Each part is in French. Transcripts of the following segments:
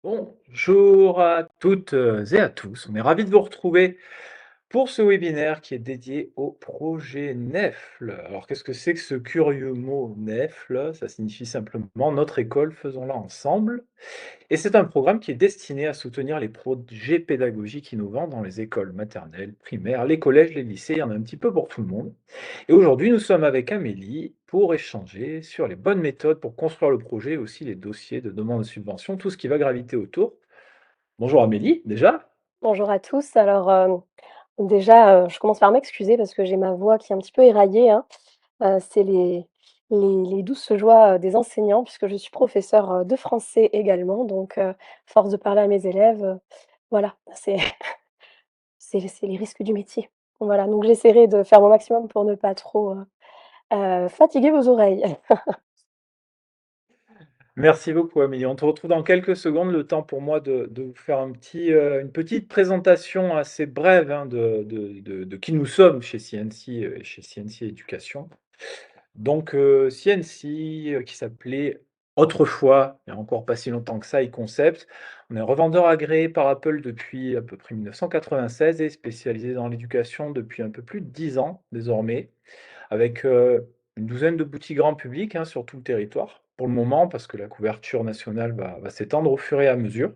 Bonjour à toutes et à tous. On est ravis de vous retrouver pour ce webinaire qui est dédié au projet NEFL. Alors, qu'est-ce que c'est que ce curieux mot NEFL? Ça signifie simplement notre école, faisons-la ensemble. Et c'est un programme qui est destiné à soutenir les projets pédagogiques innovants dans les écoles maternelles, primaires, les collèges, les lycées. Il y en a un petit peu pour tout le monde. Et aujourd'hui, nous sommes avec Amélie pour échanger sur les bonnes méthodes pour construire le projet, et aussi les dossiers de demande de subvention, tout ce qui va graviter autour. Bonjour Amélie, déjà. Bonjour à tous. Alors, déjà, je commence par m'excuser parce que j'ai ma voix qui est un petit peu éraillée, hein. C'est les douces joies, des enseignants puisque je suis professeure, de français également donc force de parler à mes élèves, voilà, c'est c'est les risques du métier. Voilà, donc j'essaierai de faire mon maximum pour ne pas trop, fatiguer vos oreilles. Merci beaucoup Amélie. On te retrouve dans quelques secondes, le temps pour moi de vous faire une petite présentation assez brève hein, de qui nous sommes chez CNC et chez CNC Éducation. Donc CNC qui s'appelait autrefois, il y a encore pas si longtemps que ça, e-Concept. On est revendeur agréé par Apple depuis à peu près 1996 et spécialisé dans l'éducation depuis un peu plus de 10 ans désormais, avec une douzaine de boutiques grand public hein, sur tout le territoire pour le moment, parce que la couverture nationale va s'étendre au fur et à mesure.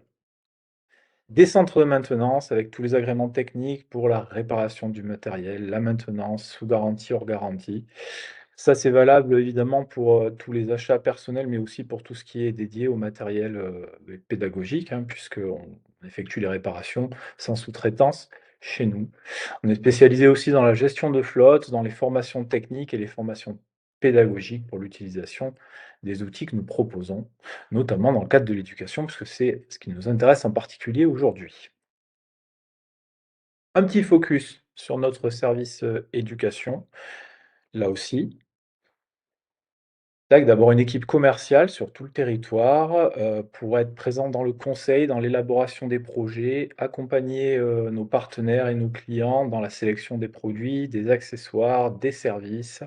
Des centres de maintenance avec tous les agréments techniques pour la réparation du matériel, la maintenance sous garantie, hors garantie. Ça, c'est valable évidemment pour tous les achats personnels, mais aussi pour tout ce qui est dédié au matériel pédagogique, hein, puisqu'on effectue les réparations sans sous-traitance chez nous. On est spécialisé aussi dans la gestion de flotte, dans les formations techniques et les formations pédagogiques pour l'utilisation des outils que nous proposons, notamment dans le cadre de l'éducation, puisque c'est ce qui nous intéresse en particulier aujourd'hui. Un petit focus sur notre service éducation, là aussi. Tac, d'abord une équipe commerciale sur tout le territoire, pour être présent dans le conseil, dans l'élaboration des projets, accompagner, nos partenaires et nos clients dans la sélection des produits, des accessoires, des services.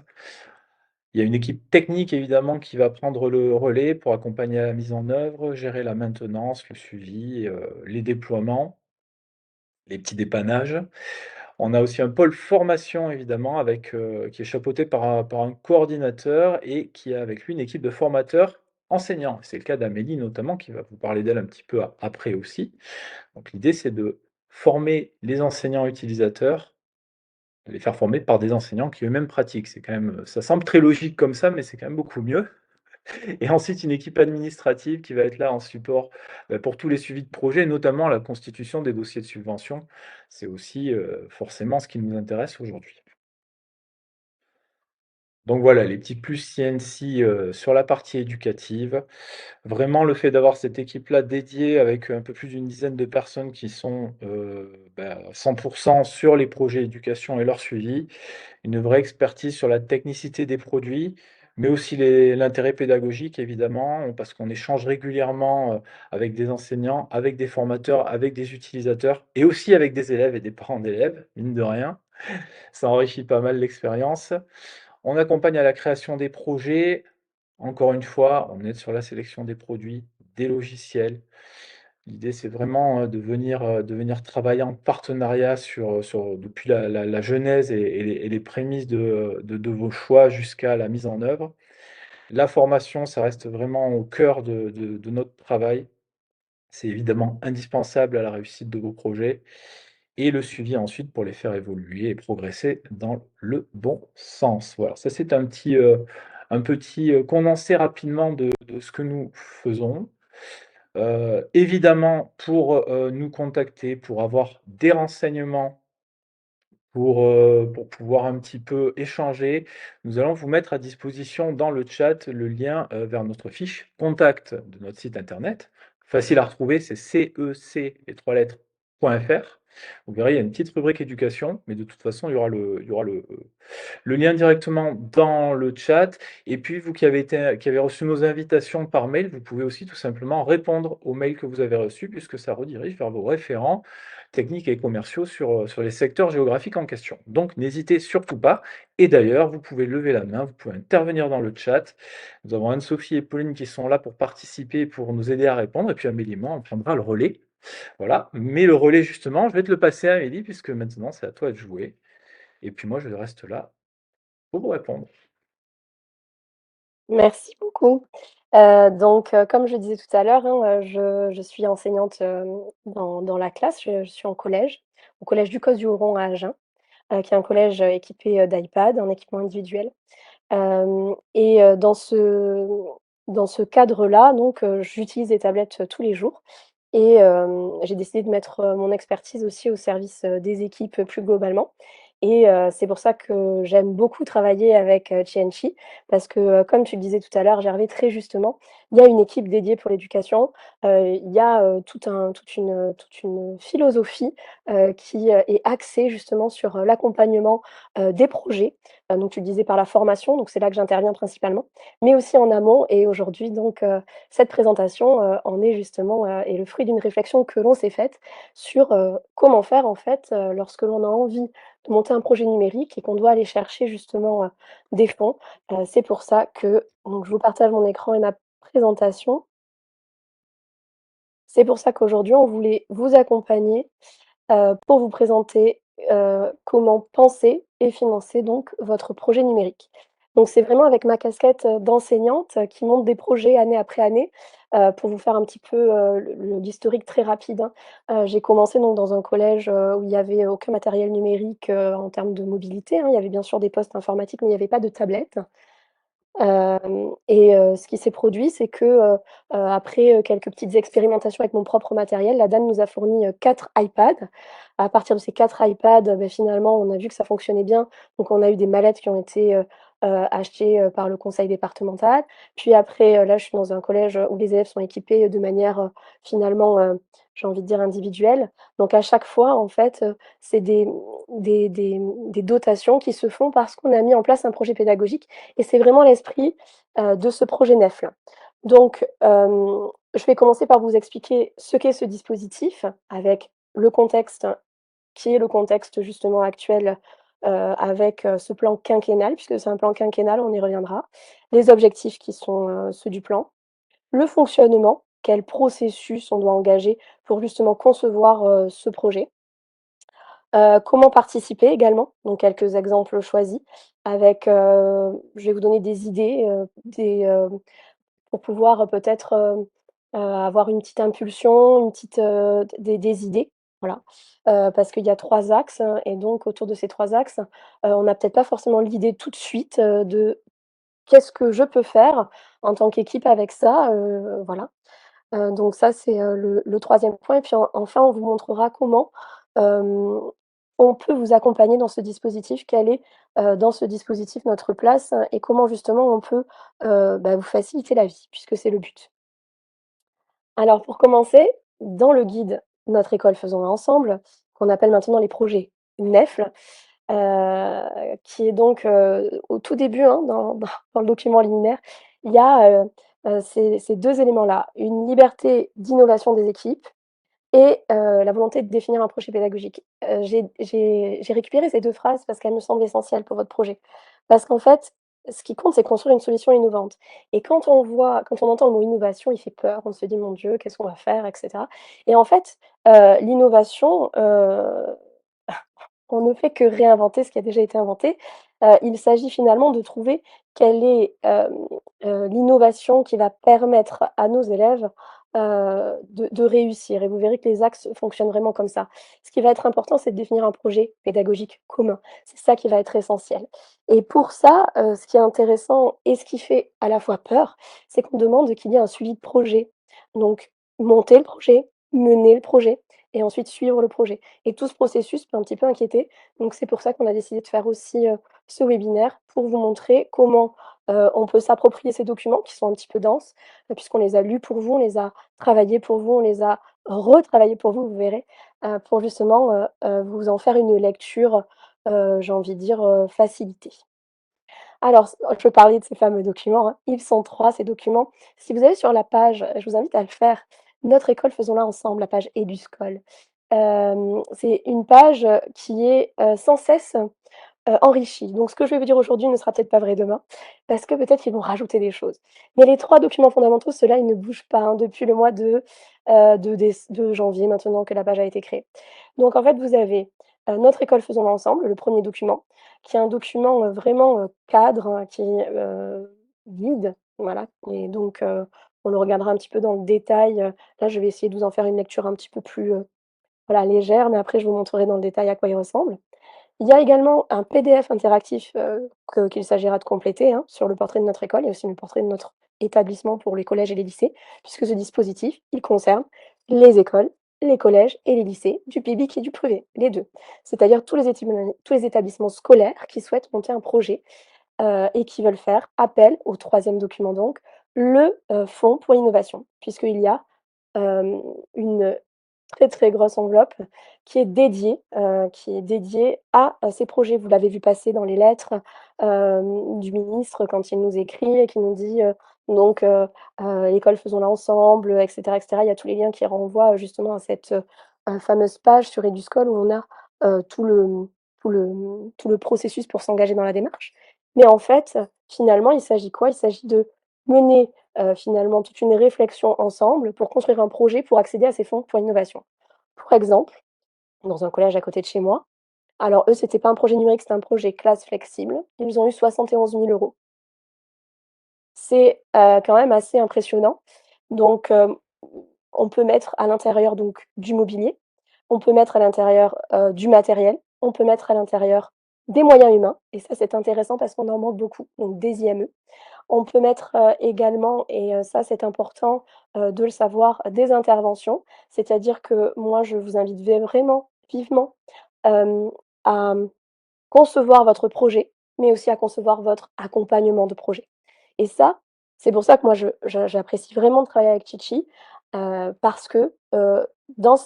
Il y a une équipe technique évidemment qui va prendre le relais pour accompagner la mise en œuvre, gérer la maintenance, le suivi, les déploiements, les petits dépannages. On a aussi un pôle formation évidemment avec, qui est chapeauté par un coordinateur et qui a avec lui une équipe de formateurs enseignants. C'est le cas d'Amélie notamment qui va vous parler d'elle un petit peu après aussi. Donc l'idée c'est de former les enseignants utilisateurs, de les faire former par des enseignants qui eux-mêmes pratiquent. C'est quand même, ça semble très logique comme ça, mais c'est quand même beaucoup mieux. Et ensuite, une équipe administrative qui va être là en support, pour tous les suivis de projet, notamment la constitution des dossiers de subvention. C'est aussi, forcément ce qui nous intéresse aujourd'hui. Donc voilà, les petits plus CNC, sur la partie éducative. Vraiment le fait d'avoir cette équipe-là dédiée avec un peu plus d'une dizaine de personnes qui sont, 100 sur les projets éducation et leur suivi. Une vraie expertise sur la technicité des produits, mais aussi l'intérêt pédagogique évidemment, parce qu'on échange régulièrement, avec des enseignants, avec des formateurs, avec des utilisateurs et aussi avec des élèves et des parents d'élèves, mine de rien. Ça enrichit pas mal l'expérience. On accompagne à la création des projets. Encore une fois, on aide sur la sélection des produits, des logiciels. L'idée, c'est vraiment, de venir travailler en partenariat depuis la genèse et les prémices de vos choix jusqu'à la mise en œuvre. La formation, ça reste vraiment au cœur de notre travail. C'est évidemment indispensable à la réussite de vos projets et le suivi ensuite pour les faire évoluer et progresser dans le bon sens. Voilà, ça c'est un petit condensé rapidement de ce que nous faisons. Évidemment, pour, nous contacter, pour avoir des renseignements, pour pouvoir un petit peu échanger, nous allons vous mettre à disposition dans le chat le lien, vers notre fiche contact de notre site internet. Facile à retrouver, c'est CEC, les 3 lettres, .fr. Vous verrez, il y a une petite rubrique éducation, mais de toute façon, il y aura le lien directement dans le chat et puis vous qui avez reçu nos invitations par mail, vous pouvez aussi tout simplement répondre aux mails que vous avez reçus puisque ça redirige vers vos référents techniques et commerciaux sur les secteurs géographiques en question. Donc n'hésitez surtout pas et d'ailleurs, vous pouvez lever la main, vous pouvez intervenir dans le chat. Nous avons Anne-Sophie et Pauline qui sont là pour participer, pour nous aider à répondre et puis Amélie et moi, on prendra le relais. Voilà, mais le relais justement, je vais te le passer Amélie puisque maintenant c'est à toi de jouer et puis moi je reste là pour vous répondre. Merci beaucoup. Comme je disais tout à l'heure, hein, je suis enseignante, dans la classe, je suis en collège, au collège du Cos du Huron à Agen, qui est un collège, équipé, d'iPad, en équipement individuel. Dans ce cadre-là, donc j'utilise des tablettes, tous les jours et j'ai décidé de mettre, mon expertise aussi au service, des équipes, plus globalement et c'est pour ça que j'aime beaucoup travailler avec, Tianchi parce que, comme tu le disais tout à l'heure, Gervais, très justement, il y a une équipe dédiée pour l'éducation, il y a, toute une philosophie, qui, est axée justement sur, l'accompagnement, des projets. Donc tu le disais par la formation, donc c'est là que j'interviens principalement, mais aussi en amont et aujourd'hui donc cette présentation, en est justement, est le fruit d'une réflexion que l'on s'est faite sur, comment faire en fait, lorsque l'on a envie de monter un projet numérique et qu'on doit aller chercher justement, des fonds. C'est pour ça que donc je vous partage mon écran et ma présentation. C'est pour ça qu'aujourd'hui on voulait vous accompagner pour vous présenter, comment penser et financer donc votre projet numérique. Donc c'est vraiment avec ma casquette, d'enseignante, qui monte des projets année après année, pour vous faire un petit peu, l'historique très rapide, hein. J'ai commencé donc dans un collège, où il y avait aucun matériel numérique, en termes de mobilité, hein. Il y avait bien sûr des postes informatiques, mais il y avait pas de tablettes. Ce qui s'est produit, c'est que, après, quelques petites expérimentations avec mon propre matériel, la dame nous a fourni, 4 iPads. À partir de ces 4 iPads, finalement, on a vu que ça fonctionnait bien, donc on a eu des mallettes qui ont été, achetées, par le conseil départemental. Puis après, là, je suis dans un collège, où les élèves sont équipés, de manière, finalement, j'ai envie de dire individuelle. Donc à chaque fois, en fait, c'est des dotations qui se font parce qu'on a mis en place un projet pédagogique et c'est vraiment l'esprit, de ce projet NEF-là. Donc, je vais commencer par vous expliquer ce qu'est ce dispositif avec le contexte qui est le contexte justement actuel, avec, ce plan quinquennal, puisque c'est un plan quinquennal, on y reviendra. Les objectifs qui sont, ceux du plan. Le fonctionnement, quel processus on doit engager pour justement concevoir, ce projet. Comment participer également, donc quelques exemples choisis avec, je vais vous donner des idées, pour pouvoir peut-être, avoir une petite impulsion, une petite, des idées, voilà. Parce qu'il y a 3 axes et donc autour de ces 3 axes, on n'a peut-être pas forcément l'idée tout de suite, de qu'est-ce que je peux faire en tant qu'équipe avec ça, voilà. Donc ça, c'est, le 3e point et puis enfin, on vous montrera comment, hem, on peut vous accompagner dans ce dispositif. Quelle est, dans ce dispositif notre place et comment justement on peut, vous faciliter la vie puisque c'est le but. Alors pour commencer, dans le guide «Notre école faisons-la ensemble», qu'on appelle maintenant les projets NEFL, qui est donc, au tout début, hein, dans le document liminaire, il y a, ces 2 éléments-là, une liberté d'innovation des équipes et la volonté de définir un projet pédagogique. J'ai récupéré ces 2 phrases parce qu'elles me semblent essentielles pour votre projet. Parce qu'en fait, ce qui compte, c'est construire une solution innovante et quand on entend le mot innovation, il fait peur. On se dit: «Mon Dieu, qu'est-ce qu'on va faire?» et cetera et en fait, l'innovation, on ne fait que réinventer ce qui a déjà été inventé. Il s'agit finalement de trouver quelle est, l'innovation qui va permettre à nos élèves, de réussir et vous verrez que les axes fonctionnent vraiment comme ça. Ce qui va être important, c'est de définir un projet pédagogique commun. C'est ça qui va être essentiel et pour ça, ce qui est intéressant et ce qui fait à la fois peur, c'est qu'on demande qu'il y ait un suivi de projet. Donc monter le projet, mener le projet et ensuite suivre le projet. Et tout ce processus peut un petit peu inquiéter. Donc c'est pour ça qu'on a décidé de faire aussi, ce webinaire pour vous montrer comment, on peut s'approprier ces documents qui sont un petit peu denses, puisqu'on les a lus pour vous, on les a travaillés pour vous, on les a retravaillés pour vous, vous verrez, pour justement, vous en faire une lecture, j'ai envie de dire, facilitée. Alors je parlais de ces fameux documents, hein, ils sont 3 ces documents. Si vous allez sur la page, je vous invite à le faire, «Notre école faisons-la ensemble», la page Eduscol. C'est une page, qui est, sans cesse, enrichie. Donc ce que je vais vous dire aujourd'hui ne sera peut-être pas vrai demain, parce que peut-être qu'ils vont rajouter des choses. Mais les 3 documents fondamentaux, ceux-là, ils ne bougent pas, hein, depuis le mois de janvier maintenant que la page a été créée. Donc en fait, vous avez, notre école faisons ensemble, le premier document, qui est un document, vraiment, cadre, hein, qui est, guide, voilà et donc on le regardera un petit peu dans le détail, là, je vais essayer de vous en faire une lecture un petit peu plus, voilà, légère, mais après je vous montrerai dans le détail à quoi il ressemble. Il y a également un PDF interactif, qu'il s'agira de compléter, hein, sur le portrait de notre école. Il y a aussi le portrait de notre établissement pour les collèges et les lycées, puisque ce dispositif, il concerne les écoles, les collèges et les lycées, du public et du privé, les 2. C'est-à-dire tous les établissements scolaires qui souhaitent monter un projet, et qui veulent faire appel au troisième document donc, le, fonds pour l'innovation, puisqu'il y a, une très, très grosse enveloppe qui est dédiée à, ces projets. Vous l'avez vu passer dans les lettres, du ministre quand il nous écrit et qui nous dit, donc «L'école faisons-la ensemble», et cetera. Il y a tous les liens qui renvoient, justement à cette, fameuse page sur Eduscol où on a, tout le processus pour s'engager dans la démarche. Mais en fait, finalement, il s'agit quoi? Il s'agit de mener, finalement toute une réflexion ensemble pour construire un projet pour accéder à ces fonds pour l'innovation. Pour exemple, dans un collège à côté de chez moi, alors eux, c'était pas un projet numérique, c'était un projet classe flexible. Ils ont eu 71 000 €. C'est, quand même assez impressionnant. Donc, on peut mettre à l'intérieur donc du mobilier, on peut mettre à l'intérieur, du matériel, on peut mettre à l'intérieur des moyens humains et ça, c'est intéressant parce qu'on en manque beaucoup, donc des IME. On peut mettre, également et ça c'est important, de le savoir, des interventions. C'est-à-dire que moi je vous invite vraiment vivement, hem, à concevoir votre projet, mais aussi à concevoir votre accompagnement de projet. Et ça, c'est pour ça que moi j'apprécie vraiment de travailler avec Chichi, parce que, dans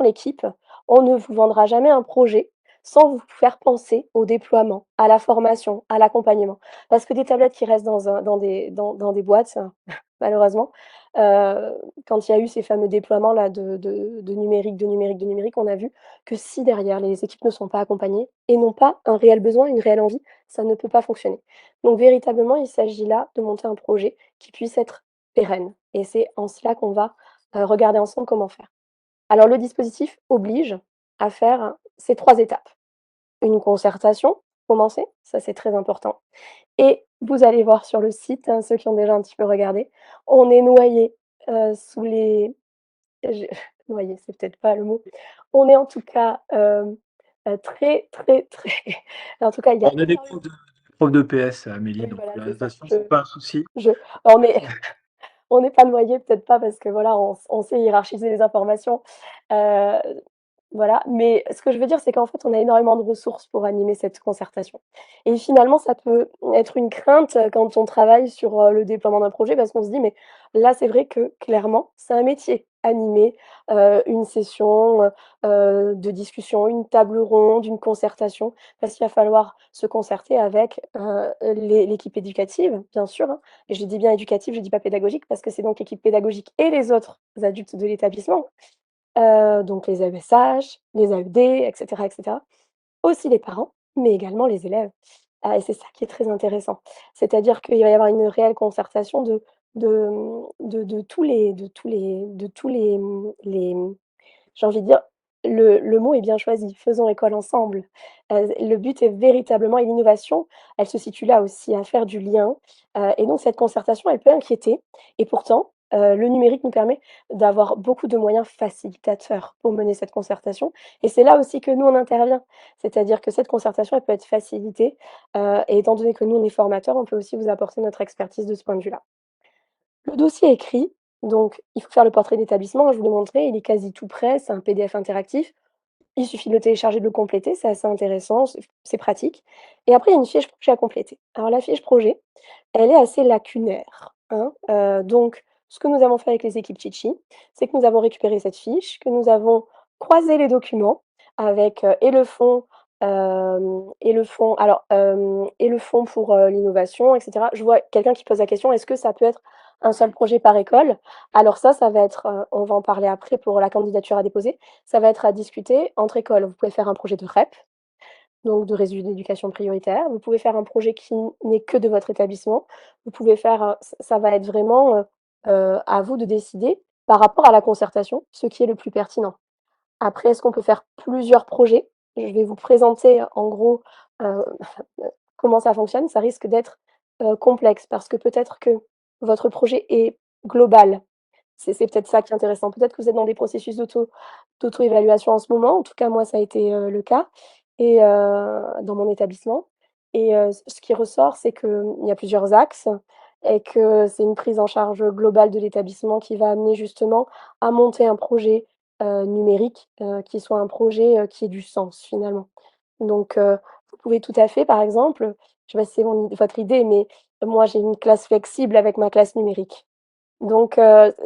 l'équipe, on ne vous vendra jamais un projet sans vous faire penser au déploiement, à la formation, à l'accompagnement. Parce que des tablettes qui restent dans des boîtes, malheureusement, heu, quand il y a eu ces fameux déploiements-là de numérique, on a vu que si derrière les équipes ne sont pas accompagnées et n'ont pas un réel besoin, une réelle envie, ça ne peut pas fonctionner. Donc véritablement, il s'agit là de monter un projet qui puisse être pérenne et c'est en cela qu'on va, regarder ensemble comment faire. Alors le dispositif oblige à faire ces 3 étapes. Une concertation, commencer, ça c'est très important et vous allez voir sur le site, hein, ceux qui ont déjà un petit peu regardé, on est noyés, sous les je noyés, c'est peut-être pas le mot. On est en tout cas, très, très, très en tout cas, il y a On a des énormément profs de PS, Amélie, oui, donc voilà, la c'est ça. natation, c'est pas un souci. Je on est on n'est pas noyés, peut-être pas parce que voilà, on sait hiérarchiser les informations, heu voilà, mais ce que je veux dire, c'est qu'en fait, on a énormément de ressources pour animer cette concertation et finalement, ça peut être une crainte, quand on travaille sur, le déploiement d'un projet parce qu'on se dit: «Mais là, c'est vrai que clairement, c'est un métier». Animer, une session, de discussion, une table ronde, une concertation, parce qu'il va falloir se concerter avec, l'équipe éducative, bien sûr, hein et je dis bien éducative, je dis pas pédagogique parce que c'est donc l'équipe pédagogique et les autres adultes de l'établissement. Donc les AESH, les AED et cetera. Aussi les parents, mais également les élèves. Ah et c'est ça qui est très intéressant. C'est-à-dire qu'il va y avoir une réelle concertation de tous les j'ai envie de dire, le mot est bien choisi, faisons école ensemble. Le but est véritablement et l'innovation, elle se situe là aussi, à faire du lien, et donc cette concertation, elle peut inquiéter et pourtant, le numérique nous permet d'avoir beaucoup de moyens facilitateurs pour mener cette concertation et c'est là aussi que nous, on intervient. C'est-à-dire que cette concertation, elle peut être facilitée, et étant donné que nous, on est formateurs, on peut aussi vous apporter notre expertise de ce point de vue-là. Le dossier est écrit, donc il faut faire le portrait d'établissement, je vous l'ai montré, il est quasi tout prêt, c'est un PDF interactif. Il suffit de le télécharger, de le compléter, c'est assez intéressant, c'est pratique et après il y a une fiche projet à compléter. Alors la fiche projet, elle est assez lacunaire, hein, donc ce que nous avons fait avec les équipes Chichi, c'est que nous avons récupéré cette fiche, que nous avons croisé les documents avec, et le fond Et le fonds pour, l'innovation et cetera. Je vois quelqu'un qui pose la question: «Est-ce que ça peut être un seul projet par école?» Alors ça va être, on va en parler après pour la candidature à déposer, ça va être à discuter entre écoles. Vous pouvez faire un projet de REP, donc de réseau d'éducation prioritaire. Vous pouvez faire un projet qui n'est que de votre établissement. Vous pouvez faire, ça va être vraiment, à vous de décider par rapport à la concertation, ce qui est le plus pertinent. Après, est-ce qu'on peut faire plusieurs projets? Je vais vous présenter en gros, heu, comment ça fonctionne. Ça risque d'être, complexe parce que peut-être que votre projet est global. C'est peut-être ça qui est intéressant. Peut-être que vous êtes dans des processus d'auto-évaluation en ce moment. En tout cas, moi, ça a été, le cas et dans mon établissement et ce qui ressort, c'est qu'il y a plusieurs axes et que c'est une prise en charge globale de l'établissement qui va amener justement à monter un projet, numérique, qui soit un projet, qui ait du sens finalement. Donc vous pouvez tout à fait, par exemple, je sais pas si c'est votre idée, mais moi j'ai une classe flexible avec ma classe numérique. Donc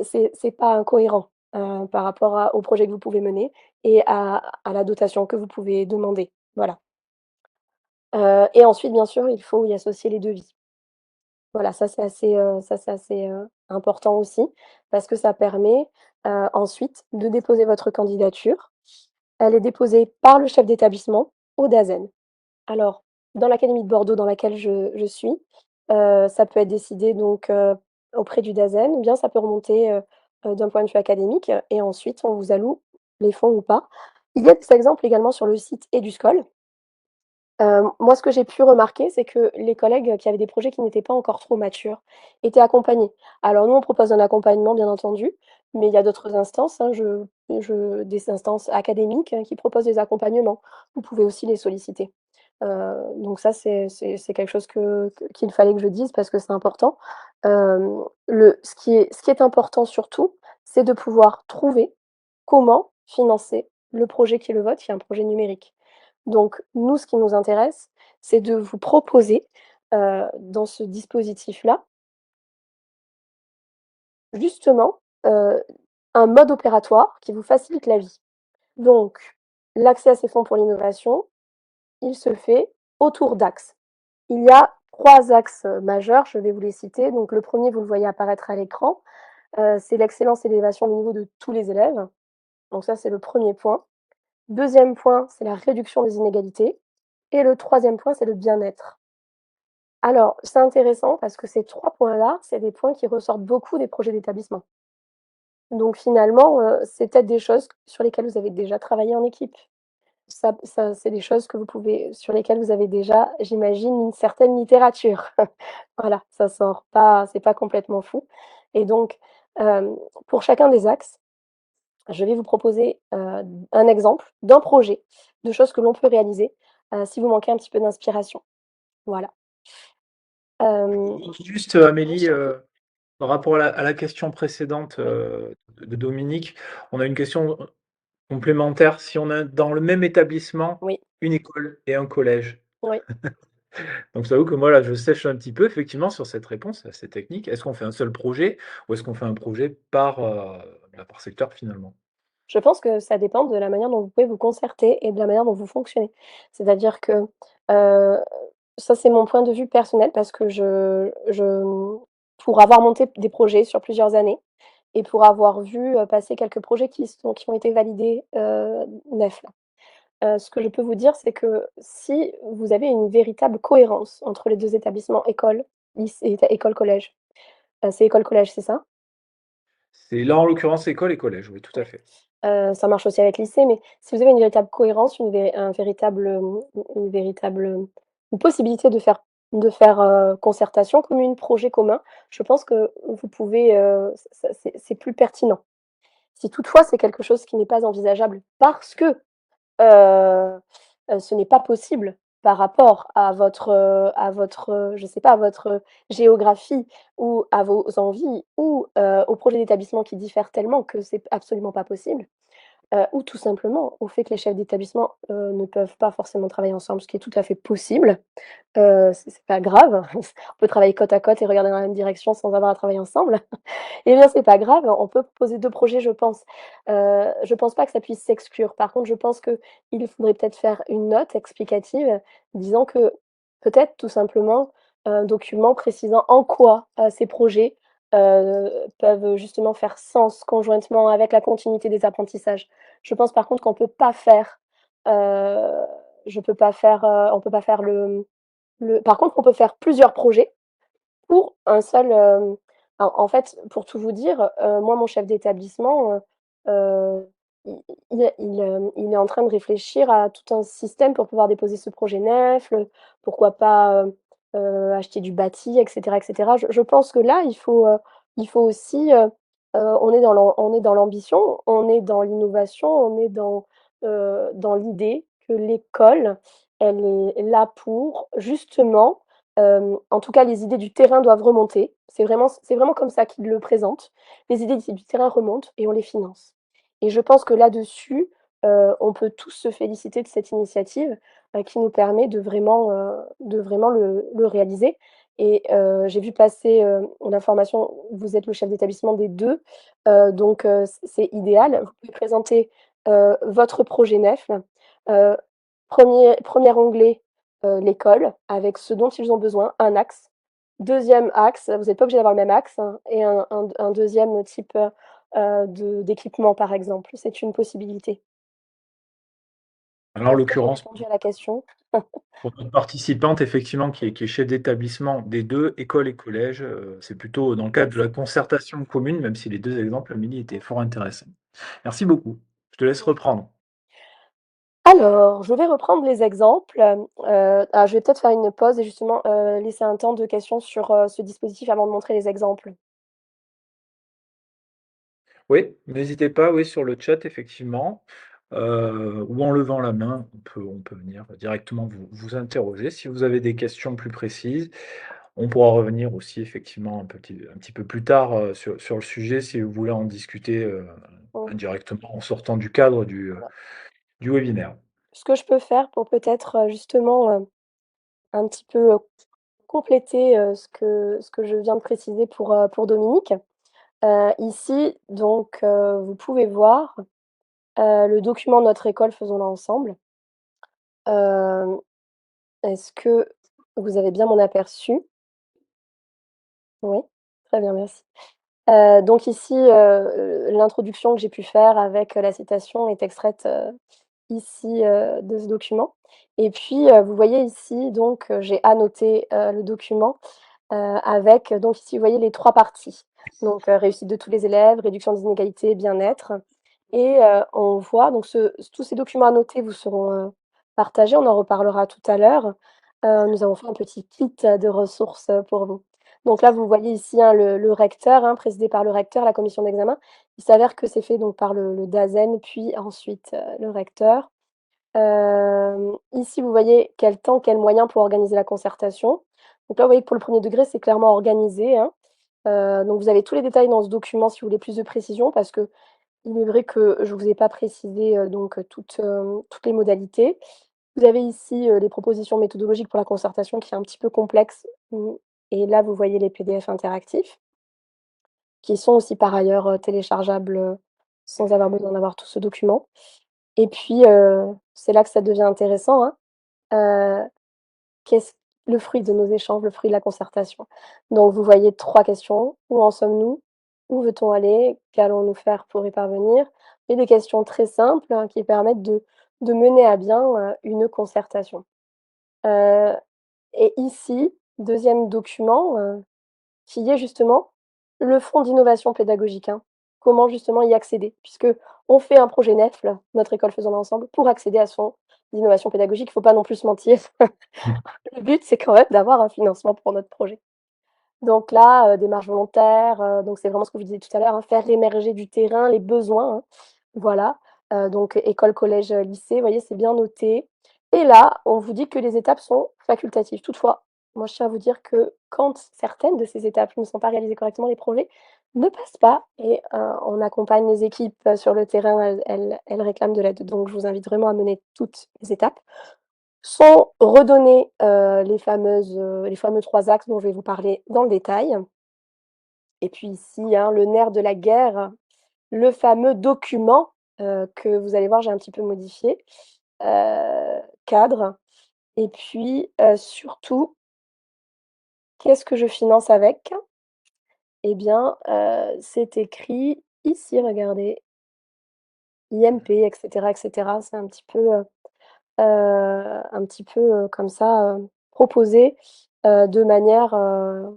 c'est pas incohérent, par rapport au projet que vous pouvez mener et à la dotation que vous pouvez demander. Voilà. Et ensuite, bien sûr, il faut y associer les devis. Voilà, ça c'est assez, important aussi parce que ça permet, ensuite de déposer votre candidature. Elle est déposée par le chef d'établissement au DAZEN. Alors, dans l'académie de Bordeaux dans laquelle je suis, ça peut être décidé donc auprès du DAZEN ou bien ça peut remonter, d'un point de vue académique et ensuite on vous alloue les fonds ou pas. Il y a des exemples également sur le site EduScol. Moi, ce que j'ai pu remarquer, c'est que les collègues qui avaient des projets qui n'étaient pas encore trop matures étaient accompagnés. Alors nous, on propose un accompagnement, bien entendu, mais il y a d'autres instances, hein, des instances académiques qui proposent des accompagnements. Vous pouvez aussi les solliciter. Donc ça, c'est quelque chose qu'il fallait que je dise parce que c'est important. Ce qui est important surtout, c'est de pouvoir trouver comment financer le projet qui est le vôtre, qui est un projet numérique. Donc nous, ce qui nous intéresse, c'est de vous proposer, dans ce dispositif-là, justement, un mode opératoire qui vous facilite la vie. Donc l'accès à ces fonds pour l'innovation, il se fait autour d'axes. Il y a 3 axes, majeurs, je vais vous les citer. Donc le premier, vous le voyez apparaître à l'écran, c'est l'excellence et l'élévation du niveau de tous les élèves. Donc ça, c'est le premier point. Deuxième point, c'est la réduction des inégalités et le troisième point, c'est le bien-être. Alors, c'est intéressant parce que ces 3 points-là, c'est des points qui ressortent beaucoup des projets d'établissement. Donc finalement, c'est peut-être des choses sur lesquelles vous avez déjà travaillé en équipe. Ça c'est des choses que vous pouvez sur lesquelles vous avez déjà, j'imagine, une certaine littérature. Voilà, ça sort pas c'est pas complètement fou et donc, pour chacun des axes, je vais vous proposer, un exemple d'un projet, de choses que l'on peut réaliser, si vous manquez un petit peu d'inspiration. Voilà. Hem Juste, Amélie, par rapport à la question précédente, oui, de Dominique, on a une question, complémentaire. Si on a dans le même établissement, oui, une école et un collège, oui. donc j'avoue que moi là, je sèche un petit peu effectivement sur cette réponse assez technique. Est-ce qu'on fait un seul projet ou est-ce qu'on fait un projet par secteur finalement? Je pense que ça dépend de la manière dont vous pouvez vous concerter et de la manière dont vous fonctionnez. C'est-à-dire que, heu, ça c'est mon point de vue personnel parce que pour avoir monté des projets sur plusieurs années et pour avoir vu, passer quelques projets qui ont été validés, neufs là. Ce que je peux vous dire, c'est que si vous avez une véritable cohérence entre les 2 établissements, école, lycée école, collège, c'est école, collège, c'est ça? C'est là en l'occurrence école et collège, oui tout à Oui. fait. Ça marche aussi avec lycée, mais si vous avez une véritable cohérence, un véritable, une véritable, une possibilité de faire, concertation commune, projet commun, je pense que vous pouvez, c'est plus pertinent. Si toutefois c'est quelque chose qui n'est pas envisageable parce que, ce n'est pas possible par rapport je sais pas, à votre géographie ou à vos envies ou, au projet d'établissement qui diffèrent tellement que c'est absolument pas possible. ou tout simplement au fait que les chefs d'établissement, ne peuvent pas forcément travailler ensemble, ce qui est tout à fait possible. C'est pas grave, on peut travailler côte à côte et regarder dans la même direction sans avoir à travailler ensemble. Eh bien, c'est pas grave, on peut proposer 2 projets, je pense. Je pense pas que ça puisse s'exclure. Par contre, je pense qu'il faudrait peut-être faire une note explicative disant que peut-être tout simplement un document précisant en quoi, ces projets, peuvent justement faire sens conjointement avec la continuité des apprentissages. Je pense par contre qu'on peut pas faire, heu, je peux pas faire, on peut pas faire le par contre, on peut faire plusieurs projets pour un seul, en fait, pour tout vous dire, moi, mon chef d'établissement, il est en train de réfléchir à tout un système pour pouvoir déposer ce projet nef, pourquoi pas, acheter du bâti et cetera et cetera. Je pense que là, il faut aussi, on est dans l'ambition, on est dans l'innovation, on est dans l'idée que l'école, elle est là pour justement, en tout cas, les idées du terrain doivent remonter. C'est vraiment comme ça qu'il le présente. Les idées du terrain remontent et on les finance. Et je pense que là-dessus, on peut tous se féliciter de cette initiative, qui nous permet de vraiment le réaliser. Et j'ai vu passer, en information, vous êtes le chef d'établissement des 2, donc c'est idéal. Vous pouvez présenter, votre projet nef, heu, 1er onglet, l'école avec ce dont ils ont besoin, un axe. Deuxième axe, vous n'êtes pas obligé d'avoir le même axe, hein, et un 2e type, d'équipement, par exemple. C'est une possibilité. Alors, en Est-ce que j'ai l'occurrence, répondu à la question? pour notre participante, effectivement, qui est chef d'établissement des 2 écoles et collèges, c'est plutôt dans le cadre de la concertation commune, même si les 2 exemples, Amélie, étaient fort intéressants. Merci beaucoup. Je te laisse reprendre. Alors, je vais reprendre les exemples, je vais peut-être faire une pause et justement, laisser un temps de questions sur, ce dispositif avant de montrer les exemples. Oui, n'hésitez pas, oui, sur le chat, effectivement, ou en levant la main, on peut venir directement vous interroger. Si vous avez des questions plus précises, on pourra revenir aussi, effectivement, un petit peu plus tard, sur le sujet, si vous voulez en discuter, Mmh, indirectement, en sortant du cadre voilà. du webinaire. Ce que je peux faire pour peut-être, justement, un petit peu, compléter, ce que je viens de préciser pour Dominique. Ici donc, vous pouvez voir, le document «Notre école, faisons-la ensemble». Hem, est-ce que vous avez bien mon aperçu? Oui? Très bien, merci. Donc ici, l'introduction que j'ai pu faire avec, la citation est extraite, ici, de ce document et puis, vous voyez ici donc, j'ai annoté, le document, avec, donc ici, vous voyez les 3 parties. Donc, réussite de tous les élèves, réduction des inégalités, bien-être et on voit donc tous ces documents annotés vous seront, partagés, on en reparlera tout à l'heure. Nous avons fait un petit kit de ressources, pour vous. Donc là, vous voyez ici, hein, le recteur, hein, présidé par le recteur, la commission d'examen. Il s'avère que c'est fait donc par le DAZEN, puis ensuite, le recteur. Ici, vous voyez quel temps, quels moyens pour organiser la concertation. Donc là, vous voyez que pour le premier degré, c'est clairement organisé, hein. Donc vous avez tous les détails dans ce document si vous voulez plus de précision parce qu'il est vrai que je ne vous ai pas précisé, donc toutes les modalités. Vous avez ici, les propositions méthodologiques pour la concertation qui est un petit peu complexe, et là, vous voyez les PDF interactifs qui sont aussi par ailleurs, téléchargeables, sans avoir besoin d'avoir tout ce document et puis, c'est là que ça devient intéressant, hein. Heu, qu'est-ce le fruit de nos échanges, le fruit de la concertation. Donc vous voyez 3 questions: où en sommes-nous? Où veut-on aller? Qu'allons-nous faire pour y parvenir? Et des questions très simples, hein, qui permettent de mener à bien, une concertation. Heu et ici, deuxième document, qui est justement le fonds d'innovation pédagogique, hein. Comment justement y accéder? Puisqu'on fait un projet nef, là, notre école faisons-la ensemble, pour accéder à ce fonds d'innovation pédagogique, il ne faut pas non plus se mentir. Mmh. Le but, c'est quand même d'avoir un financement pour notre projet. Donc là, démarche volontaire, donc c'est vraiment ce que je vous disais tout à l'heure, hein, faire émerger du terrain les besoins, hein. Voilà, donc école, collège, lycée, vous voyez, c'est bien noté et là, on vous dit que les étapes sont facultatives. Toutefois, moi, je tiens à vous dire que quand certaines de ces étapes ne sont pas réalisées correctement, les projets ne passent pas et on accompagne les équipes, sur le terrain, elles réclament de l'aide. Donc je vous invite vraiment à mener toutes les étapes, sans redonner, les fameux 3 axes dont je vais vous parler dans le détail. Et puis ici, hein, le nerf de la guerre, le fameux document, que vous allez voir, j'ai un petit peu modifié, cadre et puis, surtout, qu'est-ce que je finance avec? Eh bien, c'est écrit ici, regardez, IMP et cetera. C'est un petit peu, comme ça, proposé, de manière,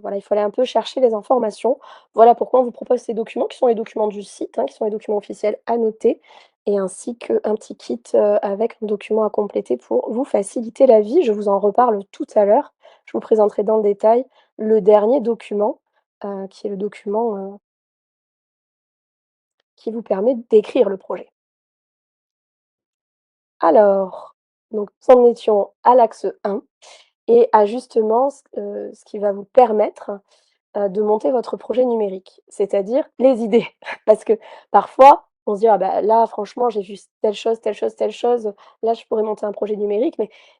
voilà, il fallait un peu chercher les informations. Voilà pourquoi on vous propose ces documents qui sont les documents du site, hein, qui sont les documents officiels à noter et ainsi qu'un petit kit, avec un document à compléter pour vous faciliter la vie. Je vous en reparle tout à l'heure. Je vous présenterai dans le détail le dernier document, qui est le document, qui vous permet d'écrire le projet. Alors, donc nous en étions à l'axe 1 et à justement ce qui va vous permettre, de monter votre projet numérique, c'est-à-dire les idées. Parce que parfois, on se dit: «Ah bah, là franchement j'ai vu telle chose, telle chose, telle chose, là je pourrais monter un projet numérique»,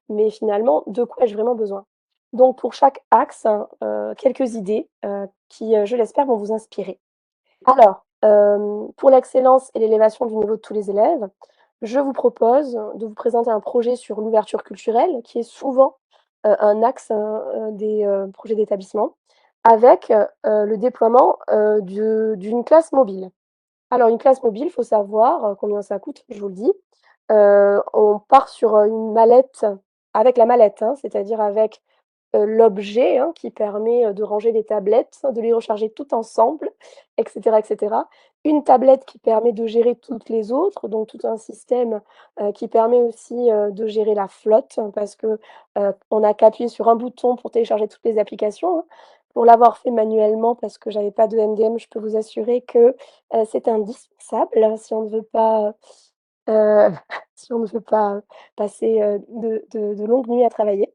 mais finalement, de quoi ai-je vraiment besoin? Donc pour chaque axe, hein, quelques idées, qui, je l'espère, vont vous inspirer. Alors, pour l'excellence et l'élévation du niveau de tous les élèves, je vous propose de vous présenter un projet sur l'ouverture culturelle qui est souvent, un axe, des, projets d'établissement avec, le déploiement, d'une classe mobile. Alors une classe mobile, il faut savoir, combien ça coûte, je vous le dis. On part sur, une mallette avec la mallette, hein, c'est-à-dire avec l'objet, hein, qui permet, de ranger les tablettes, de les recharger toutes ensemble et cetera et cetera. Une tablette qui permet de gérer toutes les autres, donc tout un système, qui permet aussi, de gérer la flotte parce que, on n'a qu'à appuyer sur un bouton pour télécharger toutes les applications, hein. Pour l'avoir fait manuellement parce que j'avais pas de MDM, je peux vous assurer que, c'est indispensable hein, si on ne veut pas, si on ne veut pas, passer, de longues nuits à travailler.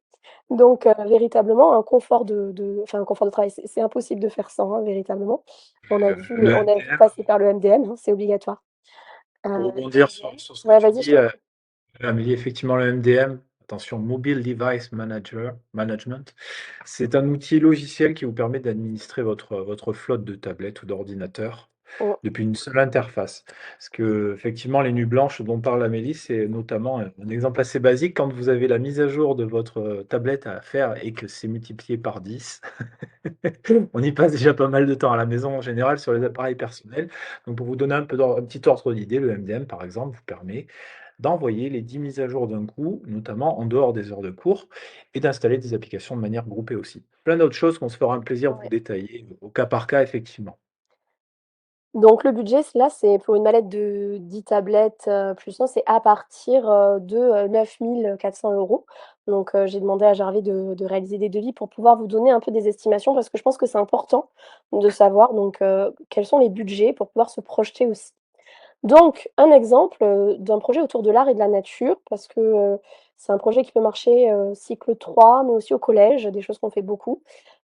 Donc véritablement un confort un confort de travail, c'est impossible de faire sans, hein, véritablement. Le On a vu MDM, passer par le MDM, hein, c'est obligatoire. pour Heu, rebondir sur ce que ouais, tu vas-y, je dis, t'écoute. Amélie, effectivement, le MDM, attention, Mobile Device Management, c'est un outil logiciel qui vous permet d'administrer votre flotte de tablettes ou d'ordinateurs Mmh, depuis une seule interface. Parce que effectivement, les nuits blanches dont parle Amélie, c'est notamment un exemple assez basique. Quand vous avez la mise à jour de votre, tablette à faire et que c'est multiplié par 10, on y passe déjà pas mal de temps à la maison en général sur les appareils personnels. Donc pour vous donner un petit ordre d'idée, le MDM, par exemple, vous permet d'envoyer les 10 mises à jour d'un coup, notamment en dehors des heures de cours, et d'installer des applications de manière groupée aussi. Plein d'autres choses qu'on se fera un plaisir de vous ouais. détailler au cas par cas, effectivement. Donc le budget, là, c'est pour une mallette de 10 tablettes, plus un, c'est à partir, de, 9 400 €. Donc j'ai demandé à Gervais de réaliser des devis pour pouvoir vous donner un peu des estimations parce que je pense que c'est important de savoir donc quels sont les budgets pour pouvoir se projeter aussi. Donc un exemple, d'un projet autour de l'art et de la nature parce que, c'est un projet qui peut marcher, cycle 3 mais aussi au collège, des choses qu'on fait beaucoup,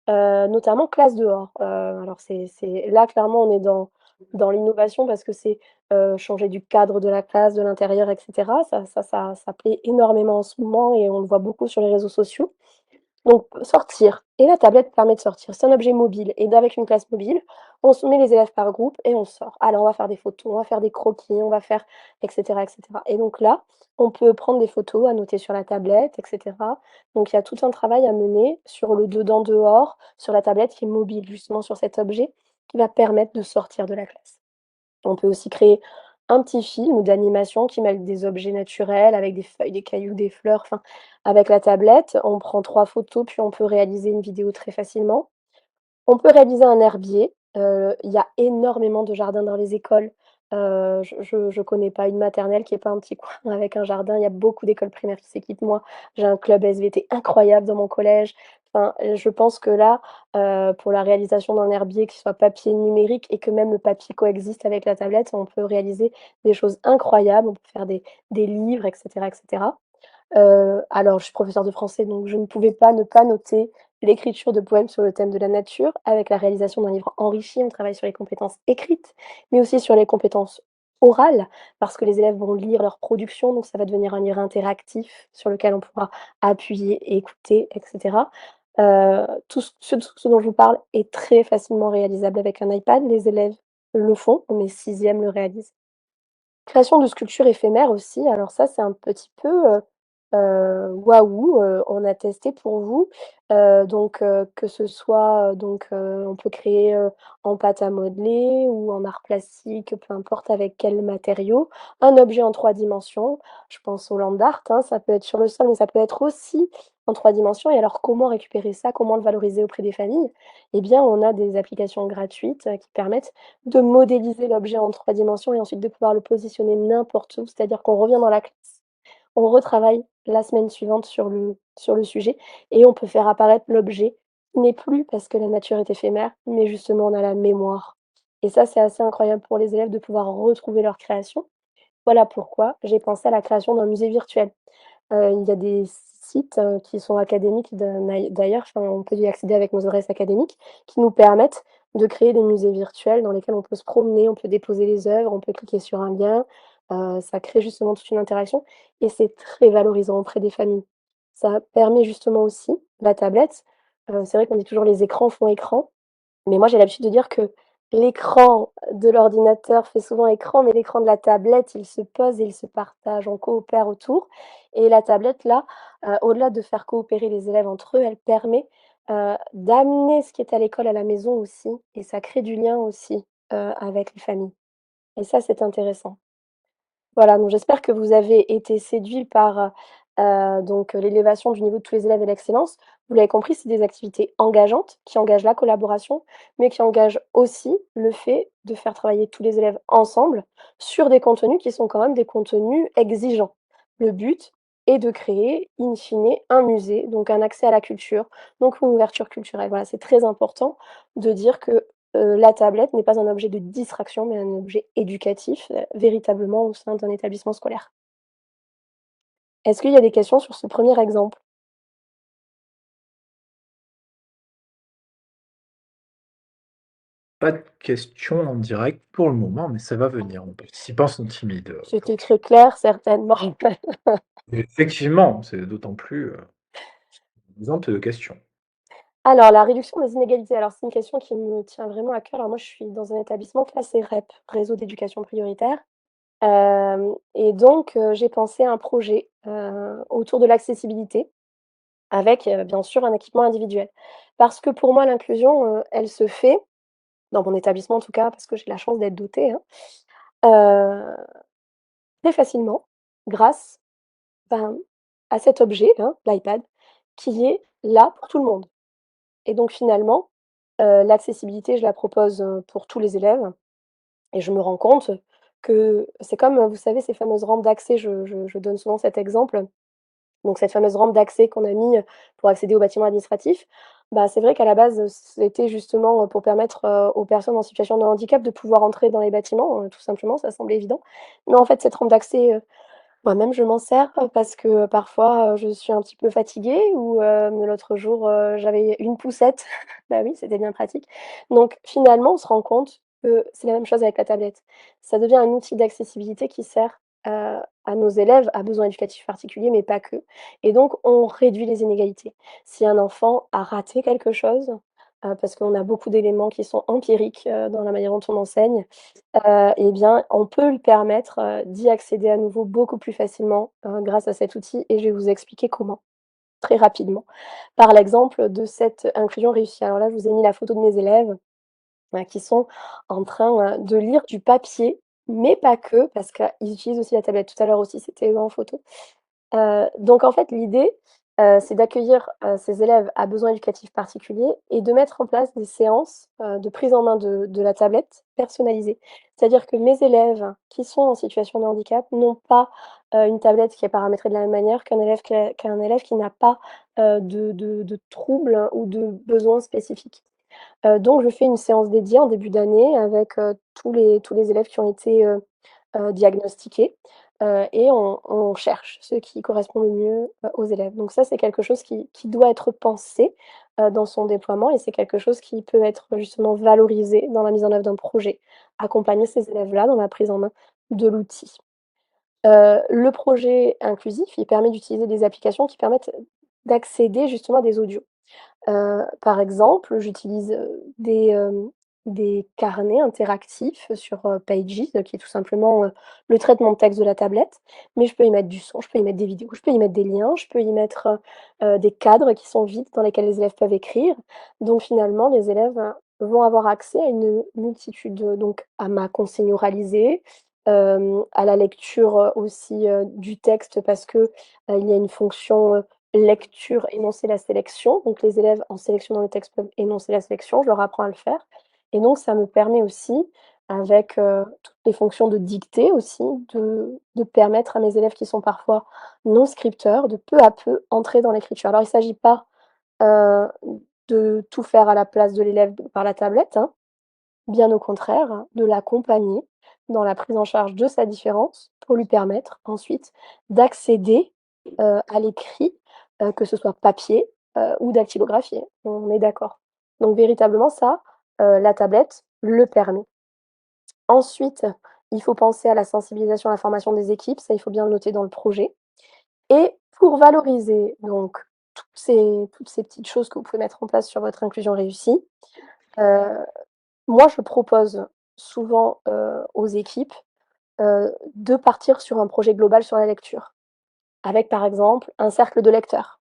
notamment classe dehors. Alors c'est là clairement on est dans l'innovation parce que c'est, changer du cadre de la classe, de l'intérieur et cetera. Ça plaît énormément en ce moment et on le voit beaucoup sur les réseaux sociaux. Donc sortir et la tablette permet de sortir. C'est un objet mobile et avec une classe mobile, on se met les élèves par groupe et on sort. Alors on va faire des photos, on va faire des croquis, on va faire et cetera et cetera et donc là, on peut prendre des photos, annoter sur la tablette et cetera. Donc il y a tout un travail à mener sur le dedans-dehors, sur la tablette qui est mobile justement sur cet objet qui va permettre de sortir de la classe. On peut aussi créer un petit film d'animation qui mêle des objets naturels avec des feuilles, des cailloux, des fleurs, enfin, avec la tablette, on prend 3 photos, puis on peut réaliser une vidéo très facilement. On peut réaliser un herbier, il y a énormément de jardins dans les écoles. Je connais pas une maternelle qui ait pas un petit coin avec un jardin. Il y a beaucoup d'écoles primaires qui s'équipent. Moi, j'ai un club SVT incroyable dans mon collège. Enfin, je pense que là, pour la réalisation d'un herbier qui soit papier numérique et que même le papier coexiste avec la tablette, on peut réaliser des choses incroyables. On peut faire des livres et cetera et cetera. Alors je suis professeure de français, donc je ne pouvais pas ne pas noter l'écriture de poèmes sur le thème de la nature, avec la réalisation d'un livre enrichi, on travaille sur les compétences écrites, mais aussi sur les compétences orales, parce que les élèves vont lire leur production, donc ça va devenir un livre interactif sur lequel on pourra appuyer, écouter, et cetera. Tout ce dont je vous parle est très facilement réalisable avec un iPad. Les élèves le font, mes sixièmes le réalisent. Création de sculptures éphémères aussi, alors ça, c'est un petit peu, waouh, on a testé pour vous. Que ce soit, on peut créer, en pâte à modeler ou en art plastique, peu importe avec quel matériau. Un objet en 3 dimensions, je pense au land art, hein, ça peut être sur le sol, mais ça peut être aussi en 3 dimensions et alors comment récupérer ça? Comment le valoriser auprès des familles? Eh bien, on a des applications gratuites, qui permettent de modéliser l'objet en 3 dimensions et ensuite de pouvoir le positionner n'importe où. C'est-à-dire qu'on revient dans la classe, on retravaille la semaine suivante sur le sujet et on peut faire apparaître l'objet qui n'est plus parce que la nature est éphémère, mais justement on a la mémoire et ça, c'est assez incroyable pour les élèves de pouvoir retrouver leur création. Voilà pourquoi j'ai pensé à la création d'un musée virtuel. Il y a des sites, qui sont académiques d'ailleurs, enfin, on peut y accéder avec nos adresses académiques, qui nous permettent de créer des musées virtuels dans lesquels on peut se promener, on peut déposer les œuvres, on peut cliquer sur un lien, ça crée justement toute une interaction et c'est très valorisant auprès des familles. Ça permet justement aussi la tablette, c'est vrai qu'on dit toujours: «Les écrans font écran», mais moi, j'ai l'habitude de dire que l'écran de l'ordinateur fait souvent écran, mais l'écran de la tablette, il se pose et il se partage, on coopère autour et la tablette là, au-delà de faire coopérer les élèves entre eux, elle permet, d'amener ce qui est à l'école à la maison aussi et ça crée du lien aussi, avec les familles et ça, c'est intéressant. Voilà, donc j'espère que vous avez été séduits par, l'élévation du niveau de tous les élèves et l'excellence. Vous l'avez compris, c'est des activités engageantes, qui engagent la collaboration, mais qui engagent aussi le fait de faire travailler tous les élèves ensemble sur des contenus qui sont quand même des contenus exigeants. Le but est de créer, in fine, un musée, donc un accès à la culture, donc une ouverture culturelle. Voilà, c'est très important de dire que la tablette n'est pas un objet de distraction, mais un objet éducatif, véritablement au sein d'un établissement scolaire. Est-ce qu'il y a des questions sur ce premier exemple? Pas de questions en direct pour le moment, mais ça va venir. Nos participants sont timides, C'était donc très clair, certainement. effectivement, c'est d'autant plus, exempt de questions. Alors la réduction des inégalités, alors c'est une question qui me tient vraiment à cœur. Alors moi, je suis dans un établissement classé REP, réseau d'éducation prioritaire, hem et j'ai pensé à un projet, autour de l'accessibilité avec, bien sûr, un équipement individuel. Parce que pour moi, l'inclusion, elle se fait, dans mon établissement en tout cas, parce que j'ai la chance d'être dotée, hein, heu, très facilement grâce, ben, à cet objet, hein, l'iPad, qui est là pour tout le monde et donc finalement, l'accessibilité, je la propose, pour tous les élèves et je me rends compte que c'est comme, vous savez, ces fameuses rampes d'accès, je donne souvent cet exemple. Donc cette fameuse rampe d'accès qu'on a mis, pour accéder aux bâtiments administratifs, bah, c'est vrai qu'à la base, c'était justement, pour permettre, aux personnes en situation de handicap de pouvoir entrer dans les bâtiments, tout simplement, ça semblait évident. Mais en fait, cette rampe d'accès, moi-même, je m'en sers, parce que, parfois, je suis un petit peu fatiguée ou, l'autre jour, j'avais une poussette. Bah, oui, c'était bien pratique. Donc finalement, on se rend compte que c'est la même chose avec la tablette. Ça devient un outil d'accessibilité qui sert, à nos élèves à besoins éducatifs particuliers, mais pas que et donc on réduit les inégalités. Si un enfant a raté quelque chose, parce qu'on a beaucoup d'éléments qui sont empiriques, dans la manière dont on enseigne, et bien, on peut lui permettre, d'y accéder à nouveau beaucoup plus facilement, grâce à cet outil et je vais vous expliquer comment, très rapidement. Par l'exemple de cette inclusion réussie. Alors là, je vous ai mis la photo de mes élèves, qui sont en train, de lire du papier, mais pas que, parce qu'ils utilisent aussi la tablette. Tout à l'heure aussi, c'était eux en photo. Donc en fait, l'idée, c'est d'accueillir, ces élèves à besoins éducatifs particuliers et de mettre en place des séances, de prise en main de la tablette personnalisées. C'est-à-dire que mes élèves qui sont en situation de handicap n'ont pas, une tablette qui est paramétrée de la même manière qu'un élève qui n'a pas, de troubles ou de besoins spécifiques. Donc je fais une séance dédiée en début d'année avec, tous les élèves qui ont été, diagnostiqués. et on cherche ce qui correspond le mieux, aux élèves. Donc ça, c'est quelque chose qui doit être pensé, dans son déploiement et c'est quelque chose qui peut être justement valorisé dans la mise en œuvre d'un projet. Accompagner ces élèves-là dans la prise en main de l'outil. Le projet inclusif, il permet d'utiliser des applications qui permettent d'accéder justement à des audios. Par exemple, j'utilise, des carnets interactifs sur, Pages, qui est tout simplement, le traitement de texte de la tablette, mais je peux y mettre du son, je peux y mettre des vidéos, je peux y mettre des liens, je peux y mettre, des cadres qui sont vides dans lesquels les élèves peuvent écrire. Donc finalement, les élèves, vont avoir accès à une multitude, donc à ma consigne oralisée, à la lecture, aussi, du texte parce que, il y a une fonction, lecture, énoncer la sélection. Donc les élèves, en sélectionnant le texte, peuvent énoncer la sélection. Je leur apprends à le faire et donc ça me permet aussi, avec, toutes les fonctions de dictée aussi, de permettre à mes élèves qui sont parfois non scripteurs, de peu à peu entrer dans l'écriture. Alors il ne s'agit pas, heu, de tout faire à la place de l'élève par la tablette, hein, bien au contraire, de l'accompagner dans la prise en charge de sa différence pour lui permettre ensuite d'accéder, à l'écrit, que ce soit papier, ou dactylographié, on est d'accord. Donc véritablement ça, la tablette le permet. Ensuite, il faut penser à la sensibilisation à la formation des équipes, ça il faut bien le noter dans le projet et pour valoriser donc toutes ces petites choses que vous pouvez mettre en place sur votre inclusion réussie, heu moi, je propose souvent, aux équipes, de partir sur un projet global sur la lecture, avec par exemple un cercle de lecteurs.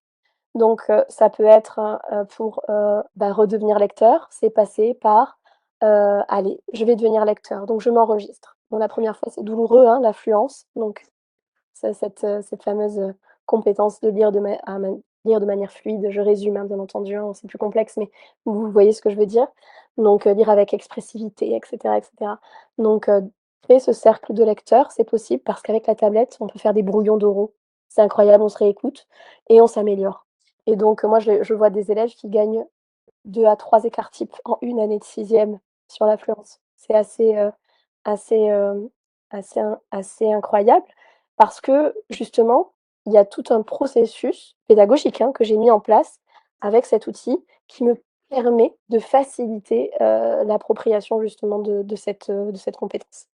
Donc, ça peut être, pour, redevenir lecteur, c'est passer par, «Allez, je vais devenir lecteur», donc je m'enregistre. Bon, la première fois, c'est douloureux, hein, l'affluence, donc c'est cette fameuse, compétence de lire lire de manière fluide. Je résume, hein, bien entendu, hein, c'est plus complexe, mais vous voyez ce que je veux dire. Donc, lire avec expressivité et cetera et cetera. Donc, créer ce cercle de lecteurs, c'est possible parce qu'avec la tablette, on peut faire des brouillons d'oraux. C'est incroyable, on se réécoute et on s'améliore. Et donc, moi, je vois des élèves qui gagnent 2 à 3 écarts types en une année de sixième sur l'affluence. C'est assez, assez incroyable parce que justement, il y a tout un processus pédagogique, hein, que j'ai mis en place avec cet outil qui me permet de faciliter, l'appropriation justement de cette compétence.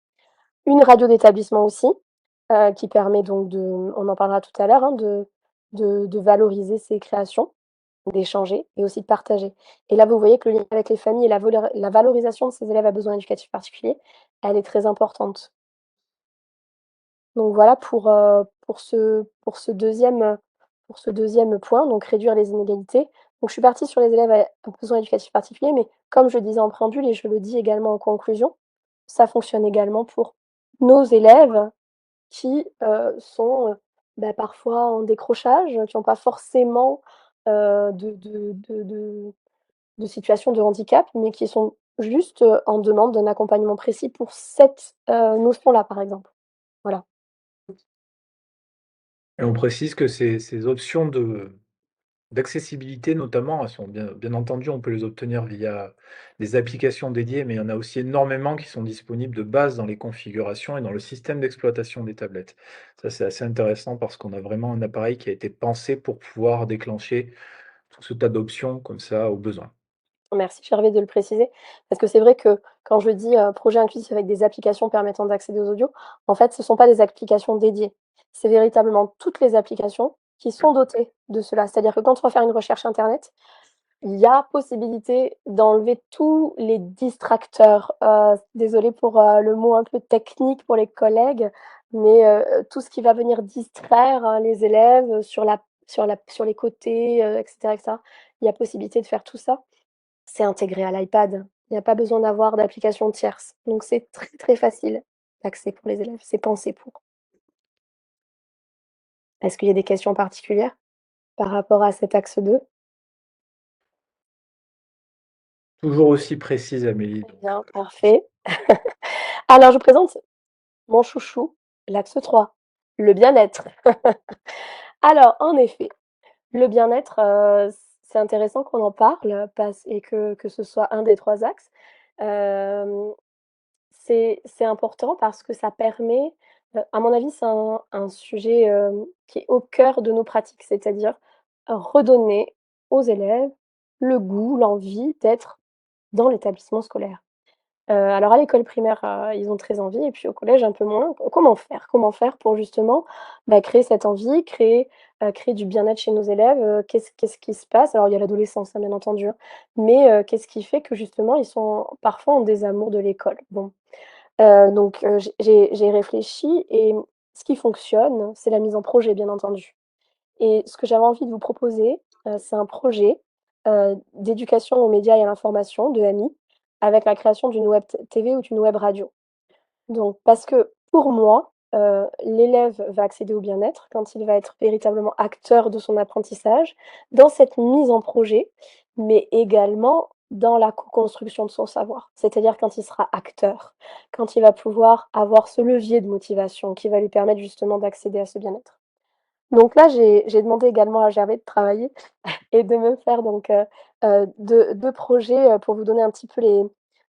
Une radio d'établissement aussi, qui permet donc de on en parlera tout à l'heure, hein, de valoriser ces créations, d'échanger et aussi de partager. Et là, vous voyez que le lien avec les familles et la valorisation de ces élèves à besoins éducatifs particuliers, elle est très importante. Donc voilà pour ce 2e point, donc réduire les inégalités. Donc je suis partie sur les élèves à besoins éducatifs particuliers, mais comme je le disais en préambule et je le dis également en conclusion, ça fonctionne également pour nos élèves qui, sont, parfois en décrochage, qui ont pas forcément, de situation de handicap, mais qui sont juste, en demande d'un accompagnement précis pour cette, notion-là, par exemple. Voilà. Et on précise que ces options d'accessibilité notamment, elles sont bien entendu, on peut les obtenir via des applications dédiées, mais il y en a aussi énormément qui sont disponibles de base dans les configurations et dans le système d'exploitation des tablettes. Ça, c'est assez intéressant parce qu'on a vraiment un appareil qui a été pensé pour pouvoir déclencher tout ce tas d'options comme ça au besoin. Merci Gervais de le préciser, parce que c'est vrai que quand je dis, projet inclusif avec des applications permettant d'accéder aux audios, en fait, ce sont pas des applications dédiées. C'est véritablement toutes les applications qui sont dotées de cela. C'est-à-dire que quand on va faire une recherche internet, il y a possibilité d'enlever tous les distracteurs. Désolée pour, le mot un peu technique pour les collègues, mais, tout ce qui va venir distraire, les élèves sur les côtés, et cetera. Il y a possibilité de faire tout ça. C'est intégré à l'iPad. Il y a pas besoin d'avoir d'application tierce. Donc c'est très, très facile d'accès pour les élèves. C'est pensé pour. Est-ce qu'il y a des questions particulières par rapport à cet axe 2? Toujours aussi précise, Amélie, Très donc bien, parfait. Alors je vous présente mon chouchou, l'axe 3, le bien-être. Alors en effet, le bien-être, c'est intéressant qu'on en parle parce et que ce soit un des 3 axes. Hem, c'est important parce que ça permet, À mon avis, c'est un sujet, qui est au cœur de nos pratiques, c'est-à-dire, redonner aux élèves le goût, l'envie d'être dans l'établissement scolaire. Alors à l'école primaire, ils ont très envie et puis au collège un peu moins. Comment faire? Comment faire pour justement, bah, créer cette envie, créer du bien-être chez nos élèves? Qu'est-ce qui se passe? Alors il y a l'adolescence, hein, bien entendu, hein, mais qu'est-ce qui fait que justement ils sont parfois en désamour de l'école? Bon, donc j'ai réfléchi et ce qui fonctionne, c'est la mise en projet, bien entendu. Et ce que j'avais envie de vous proposer, c'est un projet, d'éducation aux médias et à l'information, de d'EMI, avec la création d'une web TV ou d'une web radio. Donc parce que pour moi, l'élève va accéder au bien-être quand il va être véritablement acteur de son apprentissage, dans cette mise en projet, mais également dans la co-construction de son savoir. C'est-à-dire quand il sera acteur, quand il va pouvoir avoir ce levier de motivation qui va lui permettre justement d'accéder à ce bien-être. Donc là, j'ai demandé également à Gervais de travailler et de me faire donc 2 projets, pour vous donner un petit peu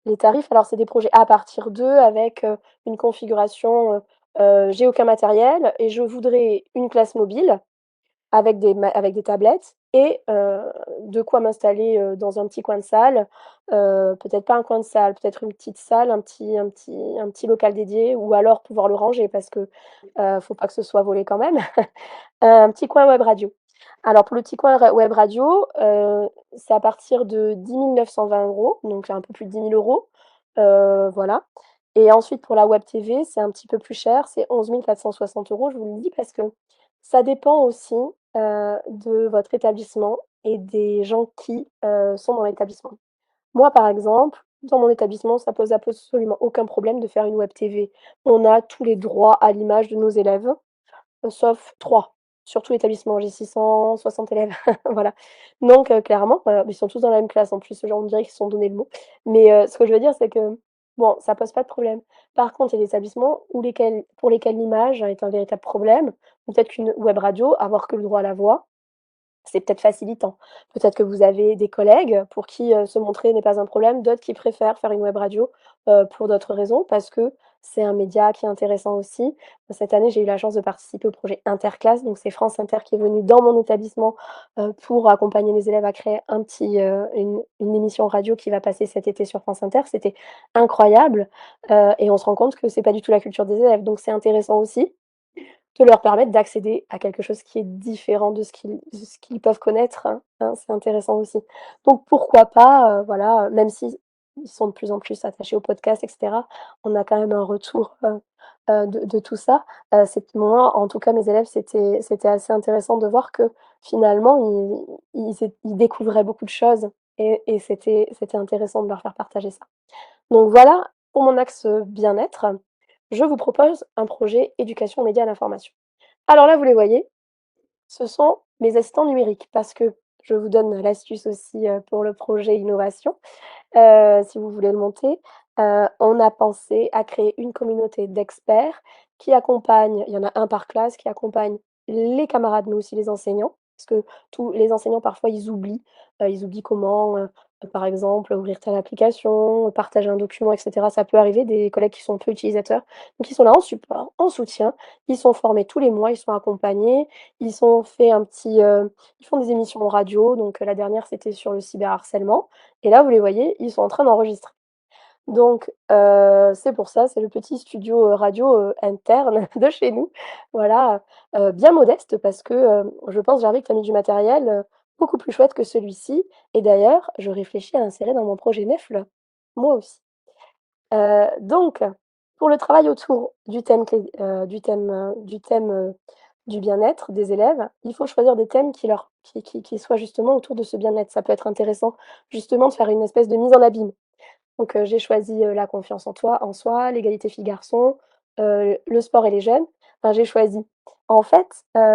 les tarifs. Alors c'est des projets à partir d'eux avec, une configuration, j'ai aucun matériel et je voudrais une classe mobile avec des tablettes et de quoi m'installer, dans un petit coin de salle, peut-être pas un coin de salle, peut-être une petite salle, un petit local dédié ou alors pouvoir le ranger parce que, faut pas que ce soit volé quand même. Un petit coin web radio. Alors pour le petit coin web radio, c'est à partir de 10 920 €, donc c'est un peu plus de 10 000 €, voilà. Et ensuite pour la web TV, c'est un petit peu plus cher, c'est 11 460 €. Je vous le dis parce que ça dépend aussi, de votre établissement et des gens qui, sont dans l'établissement. Moi, par exemple, dans mon établissement, ça pose absolument aucun problème de faire une web TV. On a tous les droits à l'image de nos élèves. Sauf 3, sur tout l'établissement. J'ai 660 élèves, voilà. Donc clairement, ils sont tous dans la même classe en plus, genre on dirait qu'ils se sont donné le mot. Mais ce que je veux dire, c'est que, bon, ça pose pas de problème. Par contre, il y a des établissements pour lesquels l'image est un véritable problème, ou peut-être qu'une web radio, avoir que le droit à la voix, c'est peut-être facilitant. Peut-être que vous avez des collègues pour qui, se montrer n'est pas un problème, d'autres qui préfèrent faire une web radio, pour d'autres raisons, parce que c'est un média qui est intéressant aussi. Cette année, j'ai eu la chance de participer au projet Interclasse, donc c'est France Inter qui est venu dans mon établissement, pour accompagner les élèves à créer une émission radio qui va passer cet été sur France Inter. C'était incroyable, et on se rend compte que c'est pas du tout la culture des élèves, donc c'est intéressant aussi de leur permettre d'accéder à quelque chose qui est différent de ce qu'ils peuvent connaître, hein, c'est intéressant aussi. Donc pourquoi pas, voilà, même si ils sont de plus en plus attachés au podcast et cetera, on a quand même un retour, de tout ça. C'est moi, en tout cas mes élèves, c'était assez intéressant de voir que finalement ils découvraient beaucoup de choses et c'était intéressant de leur faire partager ça. Donc voilà, pour mon axe, bien-être, je vous propose un projet éducation aux médias et à l'information. Alors là, vous les voyez, ce sont mes assistants numériques parce que je vous donne l'astuce aussi, pour le projet innovation, si vous voulez le monter. On a pensé à créer une communauté d'experts qui accompagnent, il y en a un par classe, qui accompagne les camarades, mais aussi les enseignants. Parce que tous les enseignants, parfois, ils oublient comment, par exemple, ouvrir telle application, partager un document et cetera. Ça peut arriver, des collègues qui sont peu utilisateurs. Donc ils sont là en support, en soutien. Ils sont formés tous les mois, ils sont accompagnés. Ils sont fait un petit, ils font des émissions radio, donc la dernière, c'était sur le cyberharcèlement et là, vous les voyez, ils sont en train d'enregistrer. Donc c'est pour ça, c'est le petit studio, radio, interne de chez nous. Voilà, bien modeste parce que, je pense, Gervais, que tu as mis du matériel, beaucoup plus chouette que celui-ci et d'ailleurs, je réfléchis à insérer dans mon projet Nefl, moi aussi. Donc pour le travail autour du thème clé du bien-être des élèves, il faut choisir des thèmes qui soient justement autour de ce bien-être. Ça peut être intéressant justement de faire une espèce de mise en abîme. Donc j'ai choisi, la confiance en soi, l'égalité filles-garçons, le sport et les jeunes. Enfin, j'ai choisi. En fait,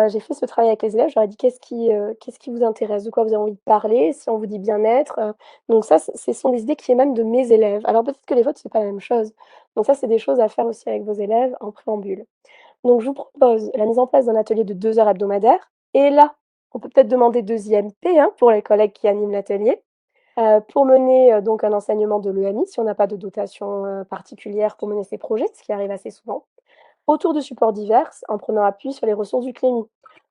j'ai fait ce travail avec les élèves, je leur ai dit: qu'est-ce qui vous intéresse? De quoi vous avez envie de parler?» Si on vous dit bien-être, donc ça, ce sont des idées qui émanent de mes élèves. Alors peut-être que les vôtres, c'est pas la même chose. Donc ça, c'est des choses à faire aussi avec vos élèves en préambule. Donc je vous propose la mise en place d'un atelier de 2 heures hebdomadaires et là, on peut peut-être demander 2 IMP, hein, pour les collègues qui animent l'atelier. Pour mener, donc un enseignement de l'EMI, si on n'a pas de dotation, particulière pour mener ces projets, ce qui arrive assez souvent. autour de supports divers en prenant appui sur les ressources du Clémy.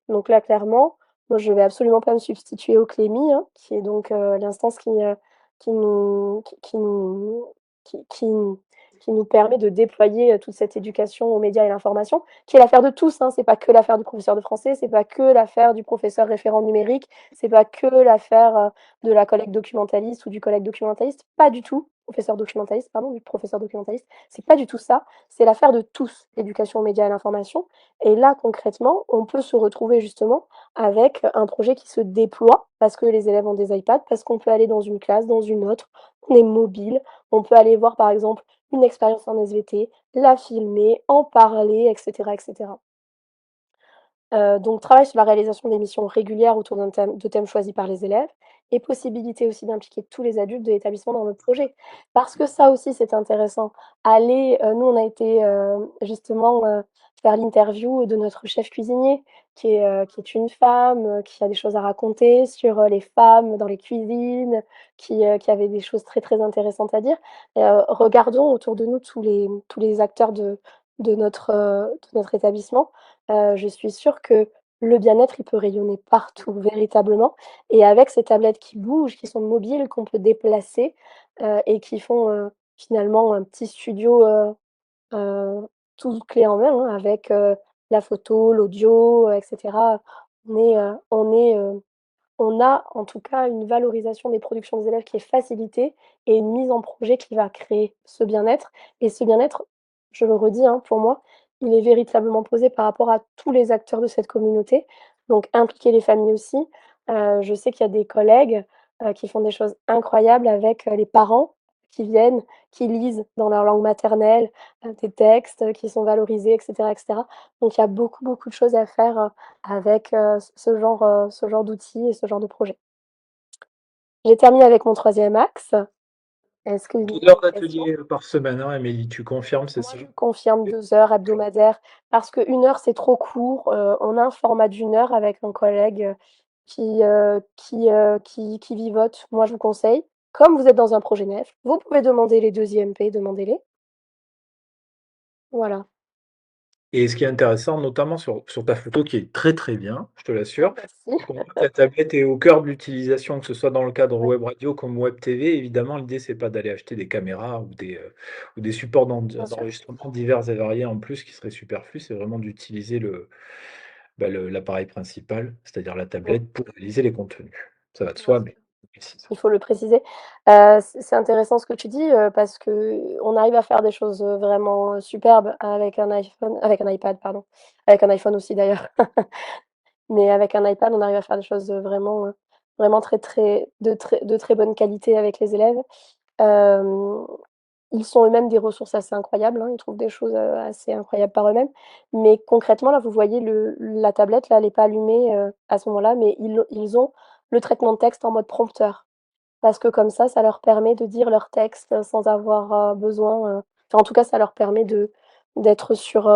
Donc là, clairement, moi, je vais absolument pas me substituer au Clémy, hein, qui est donc l'instance qui nous, qui, qui, qui nous permet de déployer toute cette éducation aux médias et l'information, qui est l'affaire de tous. Hein. C'est pas que l'affaire du professeur de français, c'est pas que l'affaire du professeur référent numérique, c'est pas que l'affaire de la collègue documentaliste ou du collègue documentaliste, pas du tout. Professeur documentaliste, pardon, du professeur documentaliste, c'est pas du tout ça. C'est l'affaire de tous, l'éducation aux médias et à l'information. Et là, concrètement, on peut se retrouver justement avec un projet qui se déploie parce que les élèves ont des iPads, parce qu'on peut aller dans une classe, dans une autre, on est mobile, on peut aller voir par exemple une expérience en SVT, la filmer, en parler, etc. etc. Donc travail sur la réalisation d'émissions régulières autour de thèmes choisis par les élèves et possibilité aussi d'impliquer tous les adultes de l'établissement dans le projet. Parce que ça aussi, c'est intéressant. Aller, nous, on a été, justement, faire l'interview de notre chef cuisinier qui est une femme, qui a des choses à raconter sur, les femmes dans les cuisines, qui avait des choses très, très intéressantes à dire. Regardons autour de nous tous les acteurs de notre établissement. Je suis sûre que le bien-être, il peut rayonner partout, véritablement. Et avec ces tablettes qui bougent, qui sont mobiles, qu'on peut déplacer, et qui font, finalement un petit studio, heu, tout clé en main, hein, avec, la photo, l'audio, et cetera. On est, on a en tout cas une valorisation des productions des élèves qui est facilitée et une mise en projet qui va créer ce bien-être et ce bien-être, je le redis, hein, pour moi, il est véritablement posé par rapport à tous les acteurs de cette communauté, donc impliquer les familles aussi. Je sais qu'il y a des collègues, qui font des choses incroyables avec, les parents qui viennent, qui lisent dans leur langue maternelle, des textes, qui sont valorisés et cetera. Donc il y a beaucoup, beaucoup de choses à faire, avec, ce genre d'outils et ce genre de projet. J'ai terminé avec mon troisième axe. Est-ce que vous 2 avez heures des questions? d'atelier, par semaine, hein, Amélie, tu confirmes, c'est Moi, ça? je confirme 2 heures hebdomadaires parce qu'1 heure, c'est trop court. On a un format d'1 heure avec un collègue, qui vivote. Moi, je vous conseille, comme vous êtes dans un projet neuf, vous pouvez demander les 2 IMP, demandez-les. Voilà. Et ce qui est intéressant, notamment sur ta photo qui est très, très bien, je te Oh, l'assure, merci. c'est qu'on voit que ta tablette est au cœur de l'utilisation, que ce soit dans le cadre web radio comme web TV. Évidemment, l'idée, c'est pas d'aller acheter des caméras ou des supports Bien sûr. d'enregistrement divers et variés en plus qui seraient superflus. C'est vraiment d'utiliser l'appareil principal, c'est-à-dire la Mmh. tablette, pour réaliser les contenus. Ça va de Bien soi, sûr. mais je précise. Il faut le préciser. C'est intéressant ce que tu dis, parce qu'on arrive à faire des choses, vraiment, superbes avec un iPhone avec un iPad, pardon. Avec un iPhone aussi d'ailleurs. Mais avec un iPad, on arrive à faire des choses, vraiment, vraiment de très bonne qualité avec les élèves. Hem, Ils sont eux-mêmes des ressources assez incroyables, hein, ils trouvent des choses, assez incroyables par eux-mêmes. Mais concrètement, là, vous voyez la tablette, là, elle est pas allumée, à ce moment-là, mais ils ont le traitement de texte en mode prompteur. Parce que comme ça leur permet de dire leur texte, sans avoir, besoin, enfin en tout cas ça leur permet de d'être sur,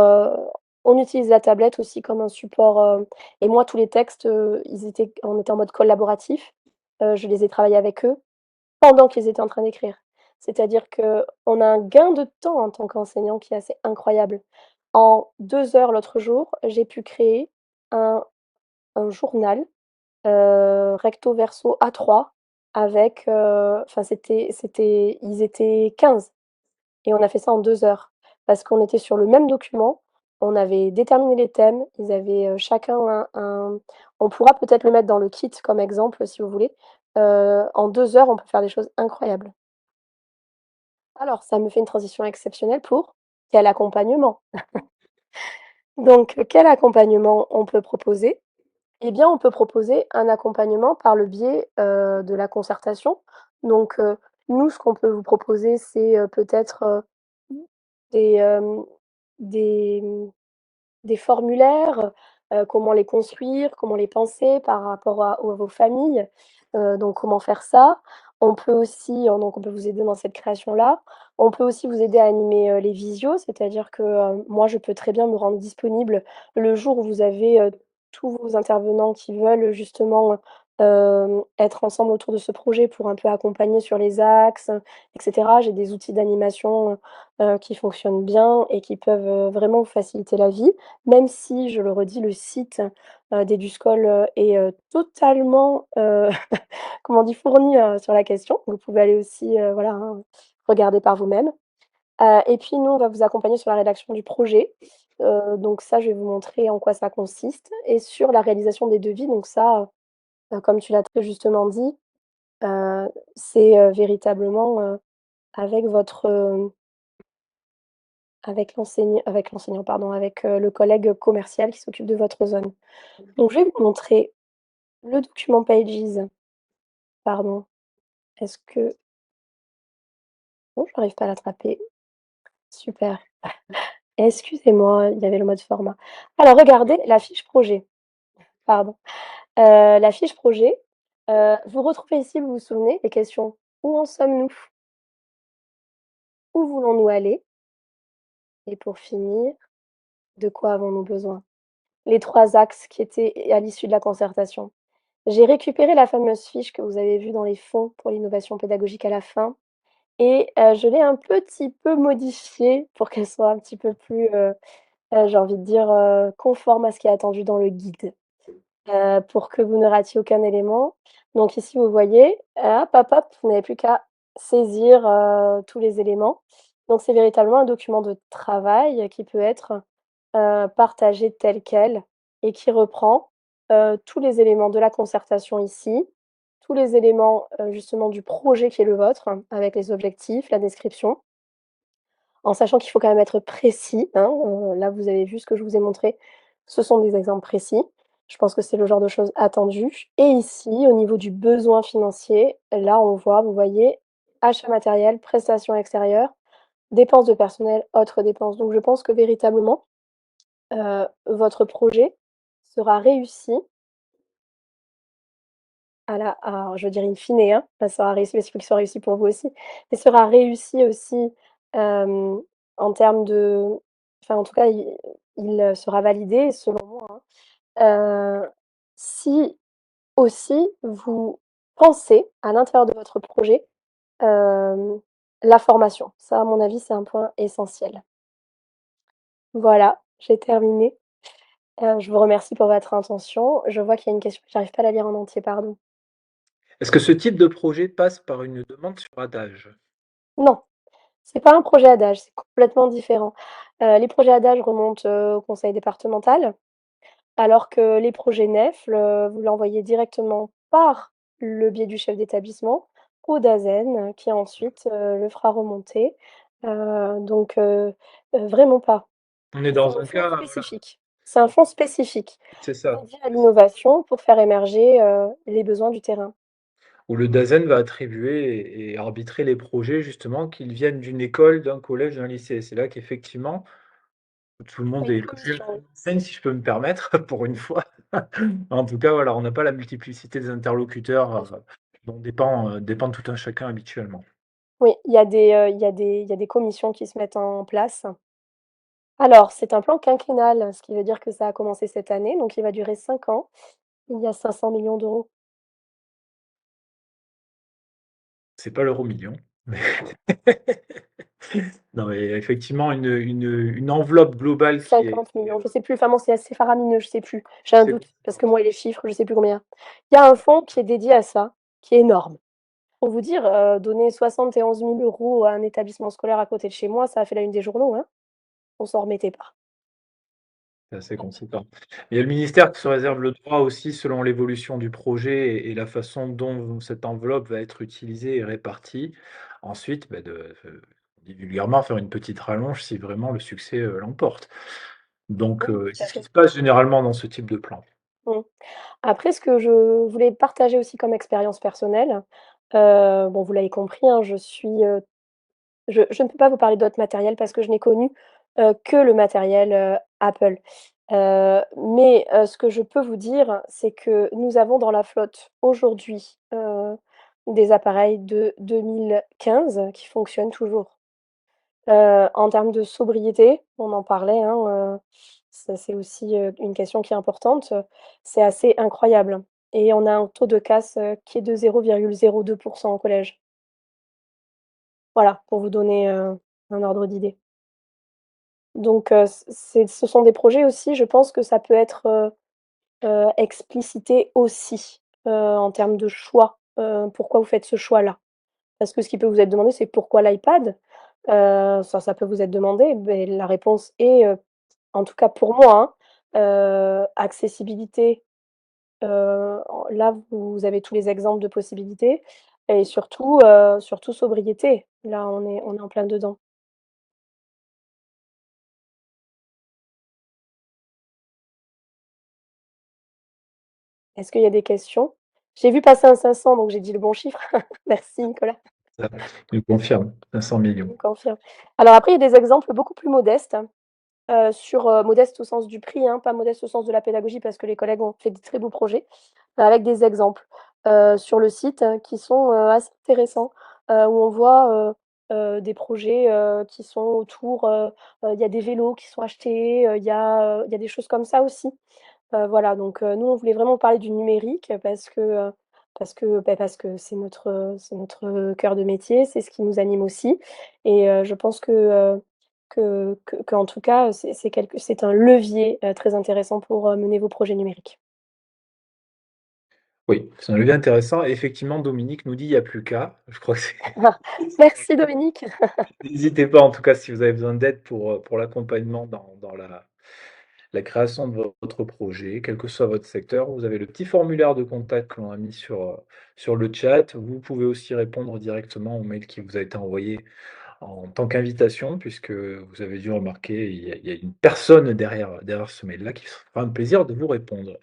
on utilise la tablette aussi comme un support, et moi tous les textes, on était en mode collaboratif. Je les ai travaillés avec eux pendant qu'ils étaient en train d'écrire. C'est-à-dire qu'on a un gain de temps en tant qu'enseignant qui est assez incroyable. En 2 heures l'autre jour, j'ai pu créer un un journal recto verso A3 avec, enfin ils étaient 15 et on a fait ça en 2 heures. Parce qu'on était sur le même document, on avait déterminé les thèmes, ils avaient, chacun on pourra peut-être le mettre dans le kit comme exemple si vous voulez. En 2 heures, on peut faire des choses incroyables. Alors ça me fait une transition exceptionnelle pour quel accompagnement? Donc quel accompagnement on peut proposer? Eh bien, on peut proposer un accompagnement par le biais, de la concertation. Donc, nous, ce qu'on peut vous proposer, c'est, peut-être, des, des, des formulaires, comment les construire, comment les penser par rapport à vos familles, donc comment faire ça. On peut aussi, donc on peut vous aider dans cette création-là. On peut aussi vous aider à animer, les visios, c'est-à-dire que, moi, je peux très bien me rendre disponible le jour où vous avez, tous vos intervenants qui veulent justement, être ensemble autour de ce projet pour un peu accompagner sur les axes, et cetera. J'ai des outils d'animation, qui fonctionnent bien et qui peuvent, vraiment vous faciliter la vie. Même si, je le redis, le site, d'Eduscol, est, totalement, comment on dit? Fourni, sur la question. Vous pouvez aller aussi, voilà, hein, regarder par vous-même. Et puis nous, on va vous accompagner sur la rédaction du projet. Donc ça, je vais vous montrer en quoi ça consiste et sur la réalisation des devis. Donc ça, comme tu l'as très justement dit, c'est, véritablement, avec votre, avec l'enseignant, pardon, avec, le collègue commercial qui s'occupe de votre zone. Donc je vais vous montrer le document Pages. Pardon, est-ce que oh, j'arrive pas à l'attraper. Super. Excusez-moi, il y avait le mode format. Alors regardez la fiche projet, pardon. La fiche projet, vous retrouvez ici, vous vous souvenez, les questions: «Où en sommes-nous?» «Où voulons-nous aller?» et pour finir: «De quoi avons-nous besoin?» Les 3 axes qui étaient à l'issue de la concertation. J'ai récupéré la fameuse fiche que vous avez vue dans les fonds pour l'innovation pédagogique à la fin et je l'ai un petit peu modifiée pour qu'elle soit un petit peu plus, j'ai envie de dire, conforme à ce qui est attendu dans le guide. Pour que vous ne ratiez aucun élément. Donc ici, vous voyez, hop, hop, hop, vous n'avez plus qu'à saisir, tous les éléments. Donc c'est véritablement un document de travail qui peut être, partagé tel quel et qui reprend, tous les éléments de la concertation ici, tous les éléments, justement du projet qui est le vôtre, avec les objectifs, la description. En sachant qu'il faut quand même être précis, hein, là vous avez vu ce que je vous ai montré, ce sont des exemples précis. Je pense que c'est le genre de choses attendues et ici, au niveau du besoin financier, là on voit, vous voyez, achat matériel, prestations extérieures, dépenses de personnel, autres dépenses. Donc je pense que véritablement, votre projet sera réussi je veux dire in fine, hein, ça sera réussi parce qu'il faut qu'il soit réussi pour vous aussi, mais sera réussi aussi, hem, en termes de enfin en tout cas il sera validé selon moi, hein, si aussi vous pensez à l'intérieur de votre projet, hem, la formation. Ça à mon avis, c'est un point essentiel. Voilà, j'ai terminé. Je vous remercie pour votre intention. Je vois qu'il y a une question, j'arrive pas à la lire en entier, pardon. Est-ce que ce type de projet passe par une demande sur adage? Non. C'est pas un projet adage, c'est complètement différent. Les projets adage remontent, au conseil départemental, alors que les projets NEFL, vous l'envoyez directement par le biais du chef d'établissement au DAZEN, qui ensuite, le fera remonter. Donc vraiment pas. On est C'est dans un un fonds cas, voilà, spécifique. C'est un fonds spécifique, c'est ça, dédié à l'innovation pour faire émerger, les besoins du terrain. où le DAZEN va attribuer et arbitrer les projets justement, qu'ils viennent d'une école, d'un collège, d'un lycée. C'est là qu'effectivement, tout le C'est monde une est logé dans la commission. même enseigne, si je peux me permettre, pour une fois. En tout cas, voilà, on n'a pas la multiplicité des interlocuteurs, dont dépend tout un chacun habituellement. Oui, il y a des commissions qui se mettent en place. Alors, c'est un plan quinquennal, ce qui veut dire que ça a commencé cette année, donc il va durer 5 ans. Il y a 500 millions d'euros. C'est pas l'euro-million, mais non, mais effectivement une enveloppe globale qui est 50 millions, je sais plus, enfin bon, c'est assez faramineux, je sais plus. J'ai un assez doute parce conséquente. que moi et les chiffres, je sais plus combien. Il y a un fonds qui est dédié à ça, qui est énorme. Pour vous dire, donner 71 000 € à un établissement scolaire à côté de chez moi, ça a fait la une des journaux, hein. On s'en remettait pas. C'est assez conséquent. Il y a le ministère qui se réserve le droit aussi, selon l'évolution du projet et la façon dont cette enveloppe va être utilisée et répartie, ensuite, bah, on dit vulgairement, faire une petite rallonge si vraiment le succès, l'emporte. Donc, Oui, tout c'est à ce qui fait. se passe généralement dans ce type de plan. Mmh. Après ce que je voulais partager aussi comme expérience personnelle, bon, vous l'avez compris, hein, je ne peux pas vous parler d'autres matériels parce que je n'ai connu, que le matériel, Apple. Mais ce que je peux vous dire, c'est que nous avons dans la flotte aujourd'hui, des appareils de 2015 qui fonctionnent toujours. En termes de sobriété, on en parlait, hein, ça c'est aussi, une question qui est importante, c'est assez incroyable. et on a un taux de casse, qui est de 0,02 au collège. Voilà, pour vous donner, un ordre d'idée. Donc ce sont des projets aussi, je pense que ça peut être, explicité aussi, en termes de choix. Pourquoi vous faites ce choix-là? Parce que ce qui peut vous être demandé, c'est: «Pourquoi l'iPad?» Ça peut vous être demandé, beh, la réponse est, en tout cas pour moi, hein, accessibilité, là, vous avez tous les exemples de possibilités et surtout sobriété. Là, on est en plein dedans. Est-ce qu'il y a des questions? J'ai vu passer un 500, donc j'ai dit le bon chiffre. Merci Nicolas, Ça, je confirme, 500 je 000 me confirme. Alors après, il y a des exemples beaucoup plus modestes, modestes au sens du prix, hein, pas modestes au sens de la pédagogie parce que les collègues ont fait de très beaux projets, avec des exemples, sur le site qui sont, assez intéressants, où on voit, des projets, qui sont autour, il y a des vélos qui sont achetés, il y a des choses comme ça aussi. Voilà, donc nous, on voulait vraiment parler du numérique parce que c'est notre cœur de métier, c'est ce qui nous anime aussi et je pense qu'en tout cas, c'est un levier, très intéressant pour, mener vos projets numériques. Oui, c'est un levier intéressant. Effectivement, Dominique nous dit: «Il y a plus qu'à». Je crois que c'est Merci Dominique. n'hésitez pas en tout cas si vous avez besoin d'aide pour l'accompagnement dans la création de votre projet, quel que soit votre secteur. Vous avez le petit formulaire de contact que l'on a mis sur le chat. Vous pouvez aussi répondre directement au mail qui vous a été envoyé en tant qu'invitation, puisque vous avez dû remarquer, il y a une personne derrière ce mail-là qui se fera un plaisir de vous répondre.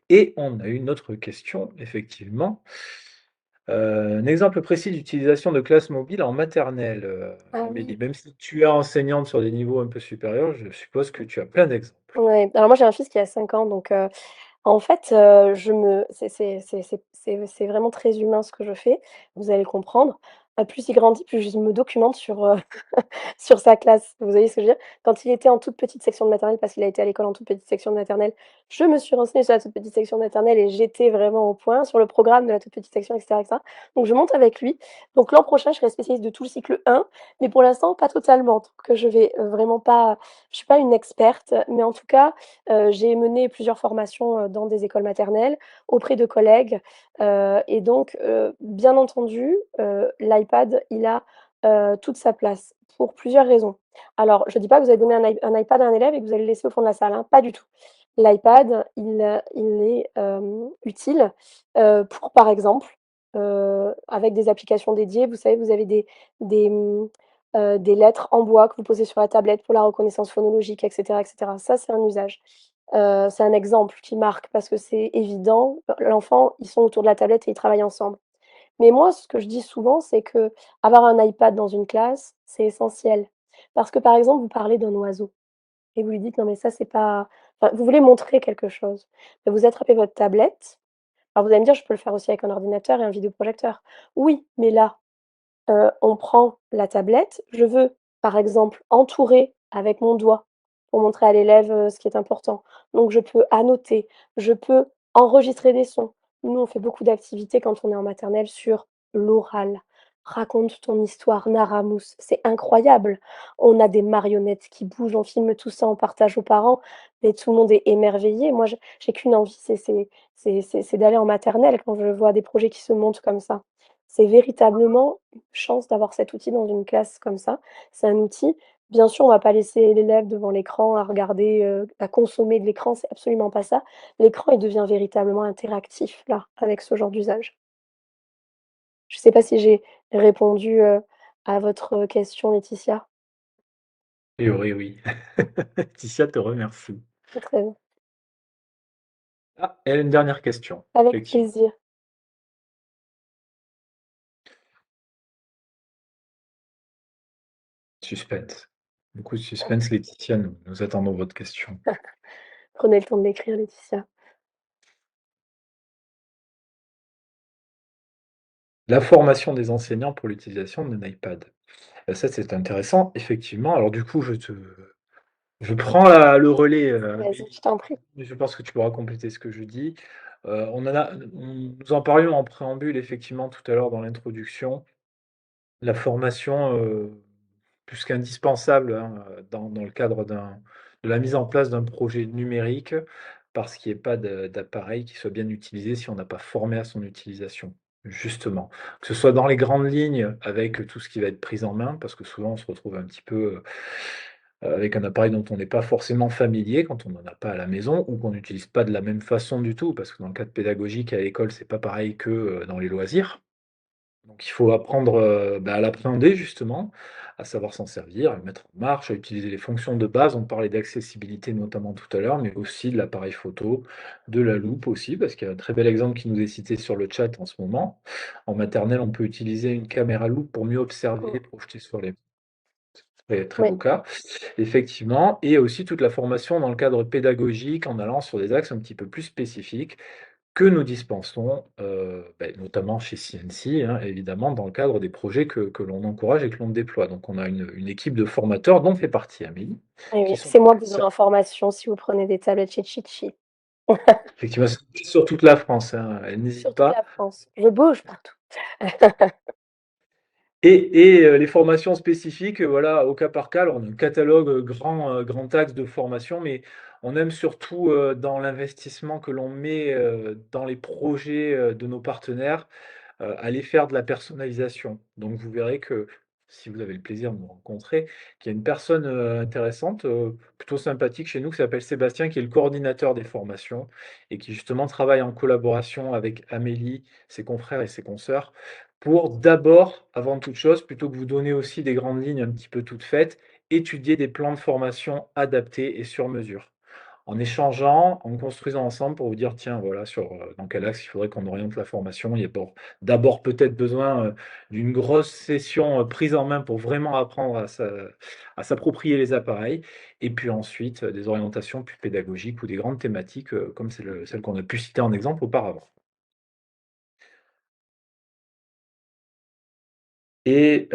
Et on a une autre question, effectivement. Un exemple précis d'utilisation de classe mobile en maternelle, Ah Amélie. oui. Même si tu es enseignante sur des niveaux un peu supérieurs, je suppose que tu as plein d'exemples. Ouais, alors moi j'ai un fils qui a 5 ans donc en fait, je me c'est vraiment très humain ce que je fais, vous allez le comprendre. Plus il grandit, plus je me documente sur, sur sa classe. Vous voyez ce que je veux dire? Quand il était en toute petite section de maternelle, parce qu'il a été à l'école en toute petite section de maternelle, je me suis renseignée sur la toute petite section de maternelle et j'étais vraiment au point sur le programme de la toute petite section et cetera. Donc je monte avec lui. Donc l'an prochain, je serai spécialiste de tout le cycle 1, mais pour l'instant pas totalement. Donc je vais, vraiment pas je suis pas une experte, mais en tout cas, j'ai mené plusieurs formations, dans des écoles maternelles, auprès de collègues, et donc bien entendu, l'iPad, il a, toute sa place pour plusieurs raisons. Alors, je dis pas que vous allez donner un iPad à un élève et que vous allez le laisser au fond de la salle, hein, pas du tout. L'iPad, il est, utile, pour par exemple, avec des applications dédiées, vous savez, vous avez des, des lettres en bois que vous posez sur la tablette pour la reconnaissance phonologique et cetera et cetera. Ça, c'est un usage. C'est un exemple qui marque parce que c'est évident. L'enfant, ils sont autour de la tablette et ils travaillent ensemble. Mais moi, ce que je dis souvent, c'est qu'avoir un iPad dans une classe, c'est essentiel. Parce que, par exemple, vous parlez d'un oiseau et vous lui dites: «Non mais ça, c'est pas» enfin, vous voulez montrer quelque chose. Mais vous attrapez votre tablette, alors vous allez me dire: «Je peux le faire aussi avec un ordinateur et un vidéoprojecteur». Oui, mais là, on prend la tablette, je veux, par exemple, entourer avec mon doigt pour montrer à l'élève, ce qui est important. Donc je peux annoter, je peux enregistrer des sons. Nous, on fait beaucoup d'activités quand on est en maternelle sur l'oral. Raconte ton histoire, Naramous, c'est incroyable. On a des marionnettes qui bougent, on filme tout ça, on partage aux parents, mais tout le monde est émerveillé. Moi, j'ai qu'une envie, c'est d'aller en maternelle quand je vois des projets qui se montent comme ça. C'est véritablement chance d'avoir cet outil dans une classe comme ça. C'est un outil, bien sûr, on va pas laisser l'élève devant l'écran à regarder, à consommer de l'écran, c'est absolument pas ça. L'écran, il devient véritablement interactif là, avec ce genre d'usage. Je sais pas si j'ai répondu, à votre, question, Laetitia? A priori, oui. Laetitia te remercie. Très bien. Ah, elle a une dernière question, Avec effectivement. plaisir. Suspense. Beaucoup de suspense, Laetitia, nous attendons votre question. Prenez le temps de l'écrire, Laetitia. La formation des enseignants pour l'utilisation d'un iPad. Ça, c'est intéressant, effectivement. Alors du coup, je prends le relais, Vas-y, je Amélie. t'en prie. Je pense que tu pourras compléter ce que je dis. Nous en parlions en préambule effectivement tout à l'heure dans l'introduction. La formation, plus qu'indispensable, hein, dans le cadre de la mise en place d'un projet numérique, parce qu'il y ait pas d'appareil qui soit bien utilisé si on n'a pas formé à son utilisation, justement. Que ce soit dans les grandes lignes avec tout ce qui va être prise en main, parce que souvent on se retrouve un petit peu, avec un appareil dont on n'est pas forcément familier quand on n'en a pas à la maison ou qu'on n'utilise pas de la même façon du tout, parce que dans le cadre pédagogique à l'école, c'est pas pareil que, dans les loisirs. Donc il faut apprendre, à l'appréhender justement, à savoir s'en servir, à le mettre en marche, à utiliser les fonctions de base. On parlait d'accessibilité notamment tout à l'heure, mais aussi de l'appareil photo, de la loupe aussi, parce qu'il y a un très bel exemple qui nous est cité sur le chat en ce moment. En maternelle, on peut utiliser une caméra loupe pour mieux observer Mmh. et projeter sur les très, très Oui, beau cas, effectivement, et aussi toute la formation dans le cadre pédagogique en allant sur des axes un petit peu plus spécifiques que nous dispensons, notamment chez CNC, hein, évidemment, dans le cadre des projets que l'on encourage et que l'on déploie. Donc on a une équipe de formateurs dont fait partie Amélie, oui, qui oui. sont C'est des moi que vous personnes aurez en formation si vous prenez des tablettes chez Litchi. effectivement, c'est sur toute la France, hein, elle n'hésite Sur toute pas. la France. Je bouge partout. Les formations spécifiques, voilà, au cas par cas. Alors on a un catalogue, grand axe de formation, mais on aime surtout, dans l'investissement que l'on met, dans les projets, de nos partenaires, aller faire de la personnalisation. Donc vous verrez que, si vous avez le plaisir de nous rencontrer, qu'il y a une personne, intéressante, plutôt sympathique chez nous qui s'appelle Sébastien, qui est le coordinateur des formations et qui justement travaille en collaboration avec Amélie, ses confrères et ses consoeurs, pour d'abord, avant toute chose, plutôt que vous donner aussi des grandes lignes un petit peu toutes faites, étudier des plans de formation adaptés et sur mesure. En échangeant, en construisant ensemble pour vous dire: «Tiens, voilà, dans quel axe il faudrait qu'on oriente la formation». Il y a d'abord peut-être besoin, d'une grosse session, prise en main pour vraiment apprendre à s'approprier les appareils et puis ensuite, des orientations plus pédagogiques ou des grandes thématiques, comme celle qu'on a pu citer en exemple auparavant. Et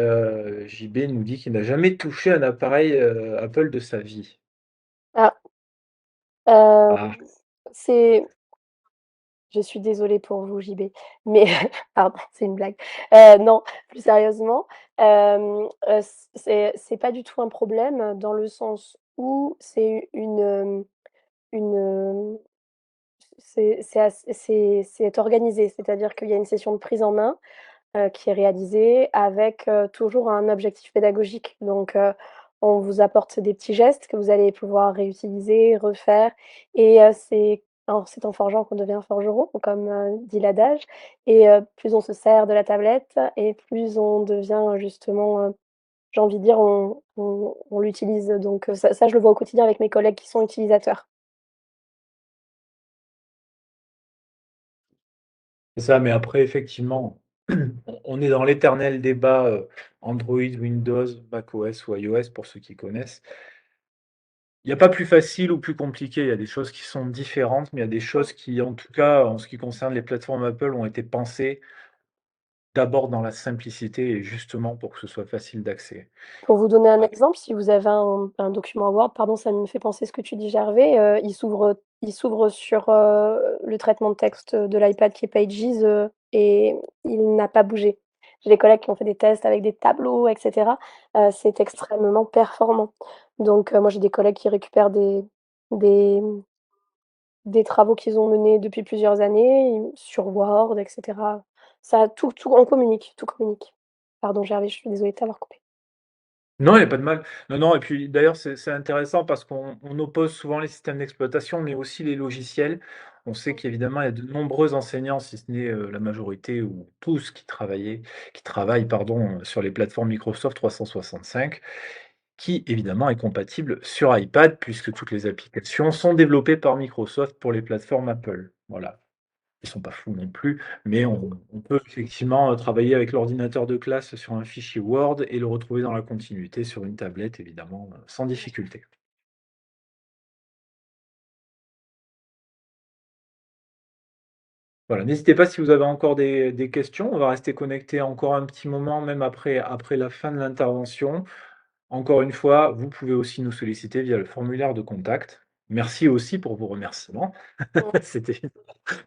JB nous dit qu'il n'a jamais touché un appareil, Apple de sa vie. Ah, Ah, c'est je suis désolée pour vous JB, mais pardon, c'est une blague. Non, plus sérieusement, c'est pas du tout un problème dans le sens où une, c'est organisé. C'est-à-dire qu'il y a une session de prise en main qui est réalisé avec, toujours un objectif pédagogique. Donc, on vous apporte des petits gestes que vous allez pouvoir réutiliser, refaire et c'est en forgeant qu'on devient forgeron, comme, dit l'adage et plus on se sert de la tablette et plus on devient justement, j'ai envie de dire, on l'utilise donc, ça je le vois au quotidien avec mes collègues qui sont utilisateurs. c'est ça, mais après effectivement, on est dans l'éternel débat, Android, Windows, macOS ou iOS pour ceux qui connaissent. Il n'y a pas plus facile ou plus compliqué, il y a des choses qui sont différentes, mais il y a des choses qui, en tout cas, en ce qui concerne les plateformes Apple, ont été pensées d'abord dans la simplicité et justement pour que ce soit facile d'accès. Pour vous donner un Ah, exemple, si vous avez un document Word, pardon, ça me fait penser ce que tu dis Gervais, il s'ouvre sur, le traitement de texte de l'iPad qui est Pages, et il n'a pas bougé. J'ai des collègues qui ont fait des tests avec des tableaux et cetera, c'est extrêmement performant. Donc, moi j'ai des collègues qui récupèrent des, mmh, des travaux qu'ils ont menés depuis plusieurs années, sur Word et cetera. Ça tout on communique, tout communique. Pardon Gervais, je suis désolée de t'avoir coupé. non, il y a pas de mal. Non, non et puis d'ailleurs, c'est intéressant parce qu'on oppose souvent les systèmes d'exploitation, mais aussi les logiciels. On sait qu'évidemment, il y a de nombreux enseignants, si ce n'est, la majorité ou tous qui travaillent, pardon, sur les plateformes Microsoft 365, qui évidemment est compatible sur iPad puisque toutes les applications sont développées par Microsoft pour les plateformes Apple. Voilà. Ils sont pas fous non plus, mais on peut effectivement, travailler avec l'ordinateur de classe sur un fichier Word et le retrouver dans la continuité sur une tablette évidemment, sans difficulté. Voilà, n'hésitez pas si vous avez encore des questions, on va rester connectés encore un petit moment même après la fin de l'intervention. Encore une fois, vous pouvez aussi nous solliciter via le formulaire de contact. merci aussi pour vos remerciements. Mmh. C'était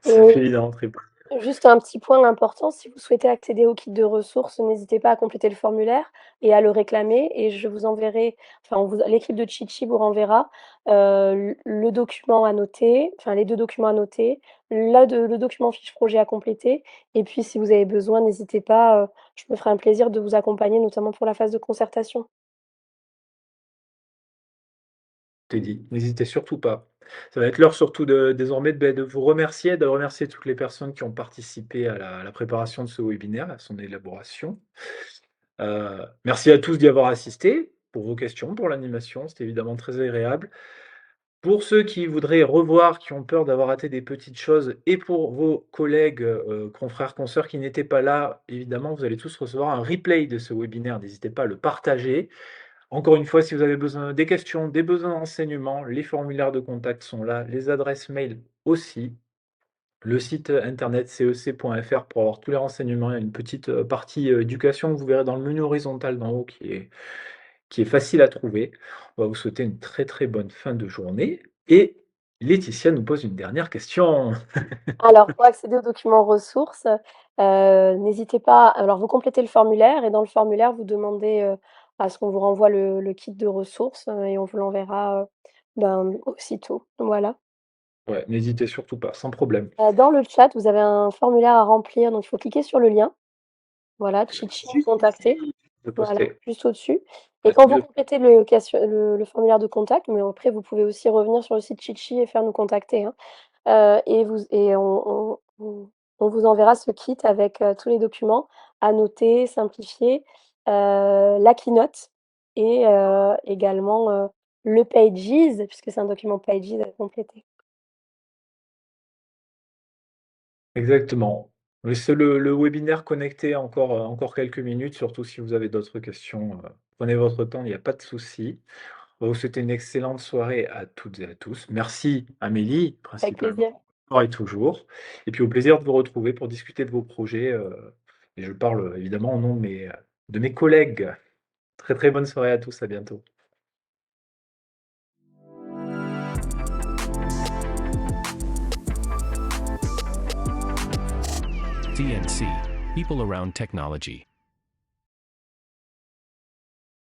ça Et fait évidemment très plaisir. juste un petit point important, si vous souhaitez accéder au kit de ressources, n'hésitez pas à compléter le formulaire et à le réclamer et je vous enverrai enfin on vous l'équipe de Chichi vous renverra, le document à noter, enfin les 2 documents à noter, le document fiche projet à compléter et puis si vous avez besoin, n'hésitez pas, je me ferai un plaisir de vous accompagner, notamment pour la phase de concertation. T'ai dit, n'hésitez surtout pas. Ça va être l'heure surtout de désormais de vous remercier, de remercier toutes les personnes qui ont participé à la préparation de ce webinaire, à son élaboration. Merci à tous d'y avoir assisté, pour vos questions, pour l'animation, c'était évidemment très agréable. Pour ceux qui voudraient revoir, qui ont peur d'avoir raté des petites choses et pour vos collègues, confrères, consoeurs qui n'étaient pas là, évidemment, vous allez tous recevoir un replay de ce webinaire. N'hésitez pas à le partager. Encore une fois, si vous avez besoin des questions, des besoins d'enseignement, les formulaires de contact sont là, les adresses mail aussi. Le site internet cec.fr pour avoir tous les renseignements. Il y a une petite partie éducation que vous verrez dans le menu horizontal d'en haut qui est facile à trouver. On va vous souhaiter une très très bonne fin de journée. Et Laetitia nous pose une dernière question. Alors, pour accéder aux documents ressources, n'hésitez pas alors vous complétez le formulaire et dans le formulaire, vous demandez, à ce qu'on vous renvoie le kit de ressources, et on vous l'enverra, ben, aussitôt. Voilà. Ouais, n'hésitez surtout pas, sans problème. Dans le chat, vous avez un formulaire à remplir, donc il faut cliquer sur le lien. Voilà, Chichi Juste contacter. ici, de Voilà, poster. juste au-dessus et Ah, c'est quand vous mieux. complétez le formulaire de contact, mais après vous pouvez aussi revenir sur le site Chichi et faire nous contacter, hein. Et on vous enverra ce kit avec, tous les documents à noter, simplifier, la keynote et également, le Pages, puisque c'est un document Pages à compléter. Exactement. Laissez le webinaire connecté encore quelques minutes, surtout si vous avez d'autres questions. Prenez votre temps, il n'y a pas de souci. On va vous souhaiter une excellente soirée à toutes et à tous. Merci Amélie, Avec principalement, plaisir. encore et toujours. Et puis au plaisir de vous retrouver pour discuter de vos projets. Et je parle évidemment au nom de mes collègues. Très très bonne soirée à tous, à bientôt. CNC, People Around Technology.